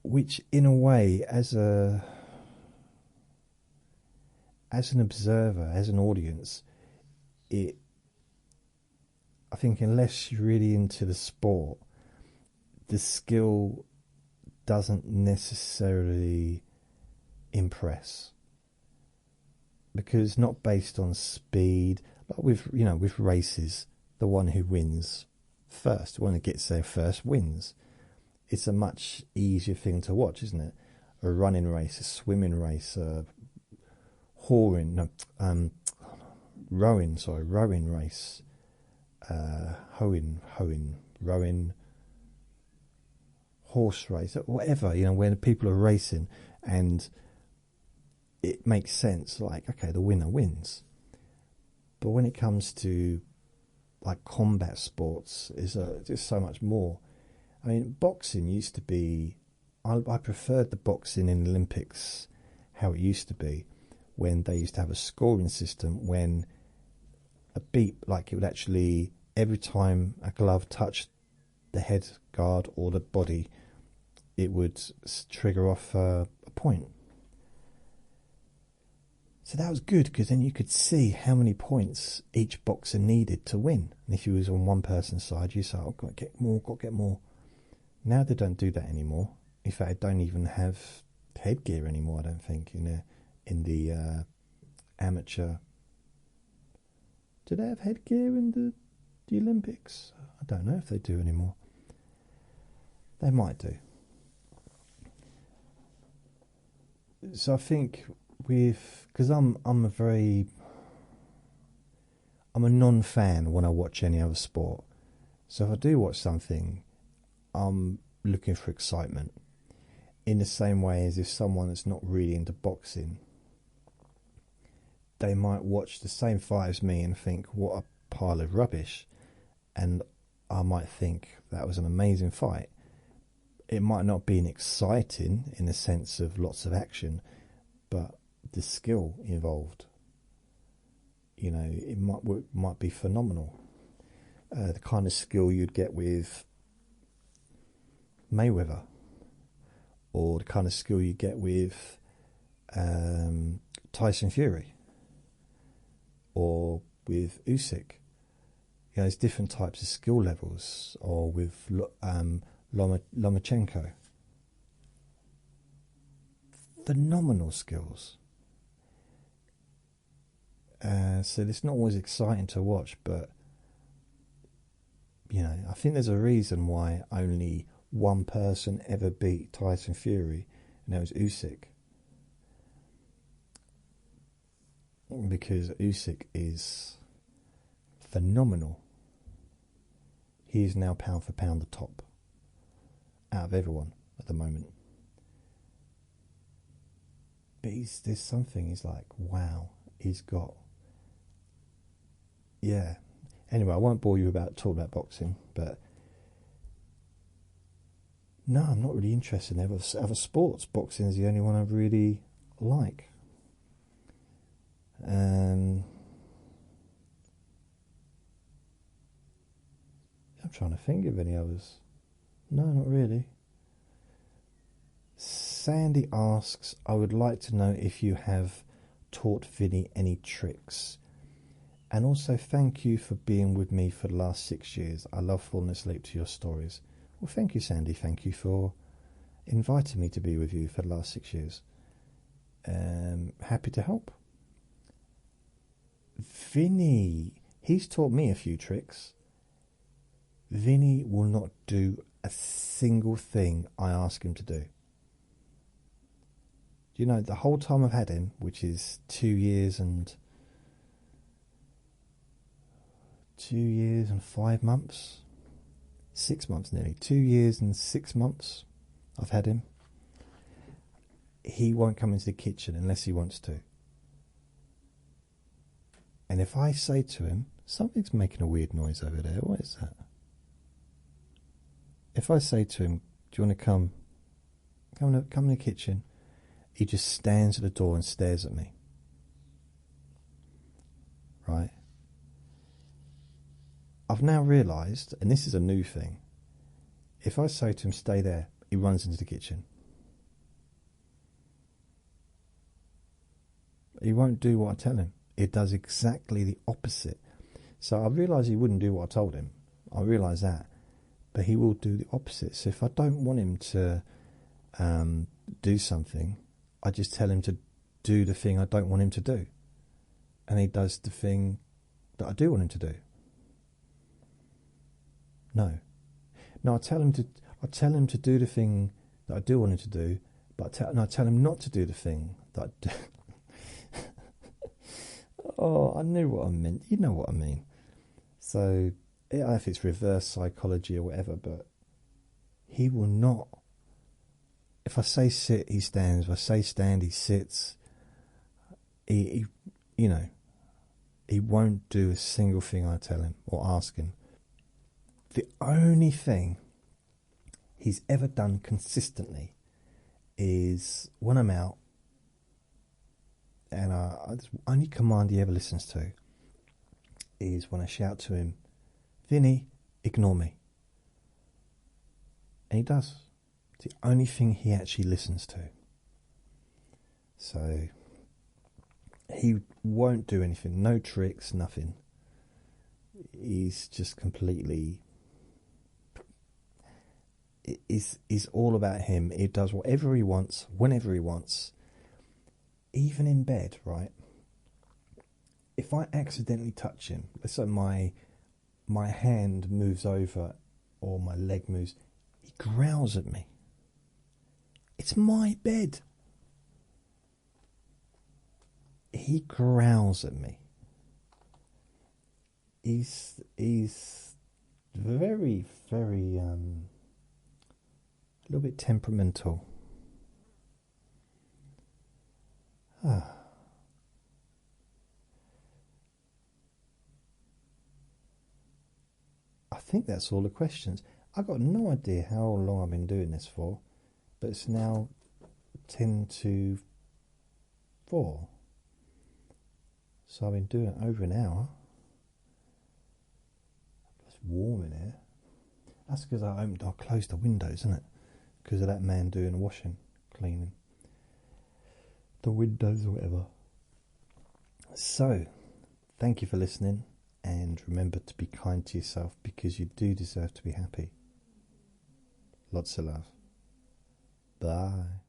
which in a way, as an observer, as an audience, I think unless you're really into the sport, the skill doesn't necessarily impress, because it's not based on speed. Like with races, the one who wins first, the one who gets there first wins. It's a much easier thing to watch, isn't it? A running race, a swimming race, a rowing race, rowing, horse race, whatever, when people are racing, and it makes sense, like, okay, the winner wins. But when it comes to like combat sports, is just so much more. I mean, boxing used to be, I preferred the boxing in the Olympics, how it used to be, when they used to have a scoring system, when a beat, like it would actually, every time a glove touched the head guard or the body, it would trigger off a point. So that was good, because then you could see how many points each boxer needed to win. And if you was on one person's side, you say, "Oh, got to get more, got to get more." Now they don't do that anymore. In fact, they don't even have headgear anymore, I don't think, in the amateur. Do they have headgear in the Olympics? I don't know if they do anymore. They might do. So I think because I'm a non-fan when I watch any other sport. So if I do watch something, I'm looking for excitement. In the same way as if someone that's not really into boxing, they might watch the same fight as me and think, what a pile of rubbish. And I might think that was an amazing fight. It might not be exciting in the sense of lots of action, but the skill involved, it might be phenomenal. The kind of skill you'd get with Mayweather, or the kind of skill you get with Tyson Fury, or with Usyk. There's different types of skill levels, or with Lomachenko. Phenomenal skills. So it's not always exciting to watch, but I think there's a reason why only one person ever beat Tyson Fury, and that was Usyk. Because Usyk is phenomenal. He is now pound for pound the top out of everyone at the moment. But there's something, he's like, wow, he's got... Yeah. Anyway, I won't bore you talking about boxing, but no, I'm not really interested in other sports. Boxing is the only one I really like. I'm trying to think of any others. No, not really. Sandy asks, I would like to know if you have taught Vinny any tricks. And also, thank you for being with me for the last 6 years. I love falling asleep to your stories. Well, thank you, Sandy. Thank you for inviting me to be with you for the last 6 years. Happy to help. Vinny, he's taught me a few tricks. Vinny will not do a single thing I ask him to do. The whole time I've had him, which is 2 years and 5 months, 6 months nearly, 2 years and 6 months I've had him. He won't come into the kitchen unless he wants to. And if I say to him, something's making a weird noise over there, what is that? If I say to him, do you want to come come in the kitchen. He just stands at the door and stares at me. Right? I've now realised, and this is a new thing, if I say to him, stay there, he runs into the kitchen. He won't do what I tell him. It does exactly the opposite. So I realise he wouldn't do what I told him. I realise that. But he will do the opposite. So if I don't want him to do something, I just tell him to do the thing I don't want him to do. And he does the thing that I do want him to do. No, I tell him to do the thing that I do want him to do, but I tell him not to do the thing that I do. Oh, I knew what I meant. You know what I mean. So, I don't know if it's reverse psychology or whatever, but he will not. If I say sit, he stands. If I say stand, he sits. He won't do a single thing I tell him or ask him. The only thing he's ever done consistently is when I'm out, and the only command he ever listens to is when I shout to him, Vinny, ignore me. And he does. It's the only thing he actually listens to. So he won't do anything, no tricks, nothing. He's just completely... It's all about him. He does whatever he wants, whenever he wants. Even in bed, right? If I accidentally touch him, let's say my hand moves over or my leg moves, he growls at me. It's my bed. He growls at me. He's very, very a little bit temperamental. I think that's all the questions. I've got no idea how long I've been doing this for, but it's now 10 to 4. So I've been doing it over an hour. It's warm in here. That's because I closed the windows, isn't it? Because of that man doing the washing, cleaning the windows or whatever. So, thank you for listening, and remember to be kind to yourself because you do deserve to be happy. Lots of love. Bye.